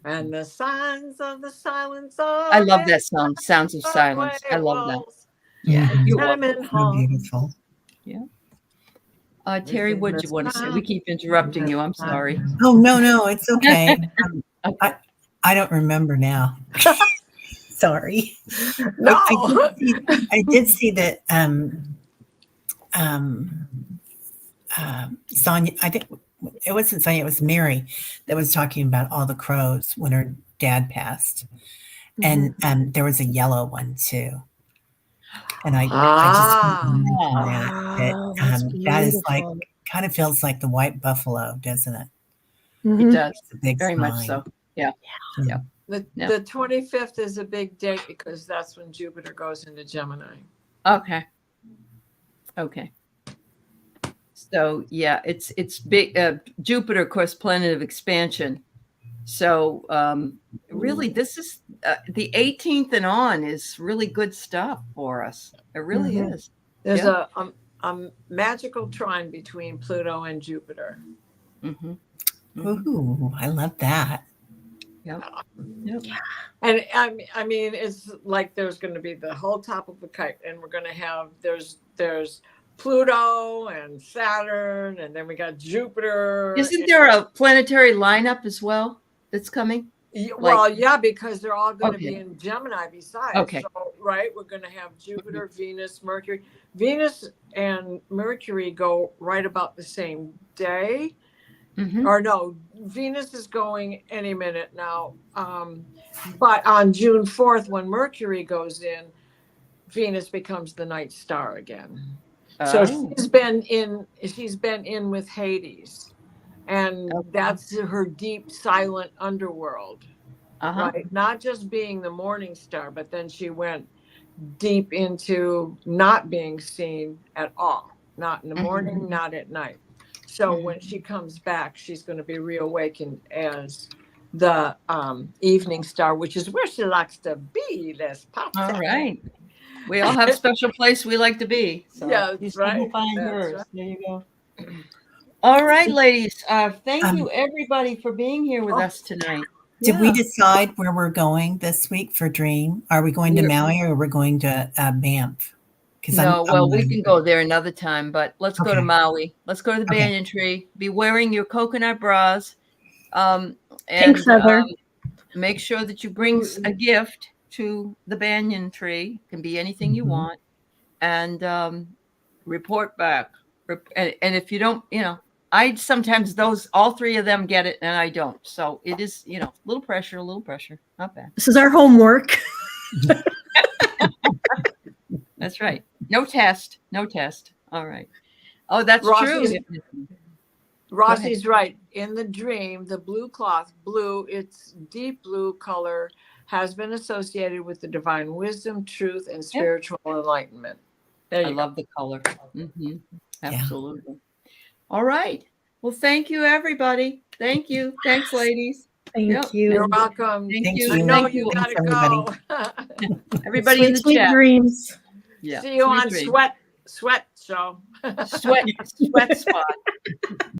Speaker 3: And the signs of the silence are
Speaker 2: I love that song, Sounds of Silence. I love that. Yeah,
Speaker 4: Mhm.
Speaker 2: you
Speaker 3: Time
Speaker 2: love
Speaker 3: and
Speaker 4: So beautiful.
Speaker 2: Terry, what do you want to say? We keep interrupting you. I'm sorry.
Speaker 4: Oh no, it's okay.
Speaker 2: Okay.
Speaker 4: I don't remember now. Sorry.
Speaker 3: No.
Speaker 4: I did see that Sonia, I think it wasn't Sonia, it was Mary that was talking about all the crows when her dad passed. And there was a yellow one too. And I just wanted to mention that
Speaker 1: Wow, that's
Speaker 4: that is like
Speaker 1: beautiful.
Speaker 4: kind of feels like the white buffalo, doesn't it?
Speaker 2: It
Speaker 1: Mhm.
Speaker 2: does.
Speaker 4: It's a big
Speaker 2: Very much
Speaker 4: sign.
Speaker 2: so. Yeah.
Speaker 4: Yeah.
Speaker 3: The
Speaker 2: Yeah.
Speaker 3: 25th is a big date because that's when Jupiter goes into Gemini.
Speaker 2: Okay. Okay. So yeah, it's big. Jupiter, of course, planet of expansion. So really, this is the 18th and on is really good stuff for us. It really
Speaker 1: Mhm.
Speaker 2: is.
Speaker 3: There's
Speaker 2: Yeah.
Speaker 3: a magical trine between Pluto and Jupiter.
Speaker 2: Mm-hmm.
Speaker 4: Ooh, I love that.
Speaker 2: Yep. Yep.
Speaker 3: And I mean, it's like there's going to be the whole top of the kite, and we're going to have there's Pluto and Saturn, and then we got Jupiter.
Speaker 2: Isn't there a planetary lineup as well that's coming?
Speaker 3: Well, yeah, because they're all going to
Speaker 2: Okay.
Speaker 3: be in Gemini besides.
Speaker 2: Okay.
Speaker 3: So, right, we're going to have Jupiter, Venus, Mercury. Venus and Mercury go right about the same day.
Speaker 2: Mhm.
Speaker 3: Or no, Venus is going any minute now. But on June 4th, when Mercury goes in, Venus becomes the night star again. So
Speaker 2: Oh.
Speaker 3: she's been in with Hades, and
Speaker 2: Okay.
Speaker 3: that's her deep, silent underworld,
Speaker 2: Uh-huh.
Speaker 3: right? Not just being the morning star, but then she went deep into not being seen at all, not in the morning, not at night. So when she comes back, she's going to be reawakened as the evening star, which is where she likes to be. Let's pop
Speaker 2: All
Speaker 3: that.
Speaker 2: right. We all have a special place we like to be. So
Speaker 3: Yeah,
Speaker 2: you
Speaker 3: that's
Speaker 2: still
Speaker 3: right.
Speaker 2: find
Speaker 3: That's
Speaker 2: yours.
Speaker 3: right.
Speaker 2: There you go. All right, ladies. Thank
Speaker 4: Um,
Speaker 2: you everybody for being here with us tonight.
Speaker 4: Did we
Speaker 2: Yeah.
Speaker 4: decide where we're going this week for Dream? Are we going to
Speaker 2: We're-
Speaker 4: Maui or are we going to Banff?
Speaker 2: No, well, we can go there another time, but let's go to
Speaker 4: Okay.
Speaker 2: Maui. Let's go to the
Speaker 4: Okay.
Speaker 2: banyan tree. Be wearing your coconut bras. And
Speaker 1: feather.
Speaker 2: make sure that you bring a gift to the banyan tree. It can be anything you
Speaker 4: Mhm.
Speaker 2: want. And report back. And if you don't, I sometimes all three of them get it and I don't. So it is, a little pressure. Not bad.
Speaker 1: This is our homework.
Speaker 2: That's right. No test. No test. All right. Oh, that's
Speaker 3: Rossi's-
Speaker 2: true.
Speaker 3: Rossi's right. In the dream, the blue cloth, blue, its deep blue color has been associated with the divine wisdom, truth, and spiritual enlightenment. There
Speaker 2: I
Speaker 3: you
Speaker 2: love the color. Mhm. Absolutely. All right. Well, thank you, everybody. Thank you. Thanks, ladies.
Speaker 1: Thank
Speaker 2: Yep.
Speaker 1: you.
Speaker 3: You're welcome.
Speaker 2: Thank
Speaker 4: Thank
Speaker 2: you.
Speaker 3: I
Speaker 4: you.
Speaker 3: know
Speaker 2: Thank
Speaker 3: you
Speaker 2: you.
Speaker 3: gotta
Speaker 4: Thanks,
Speaker 3: go.
Speaker 2: Everybody in the
Speaker 1: Sweet
Speaker 2: chat.
Speaker 1: dreams.
Speaker 2: Yeah.
Speaker 3: See you on
Speaker 2: Sweet dreams.
Speaker 3: Sweat Show.
Speaker 2: Sweat spot.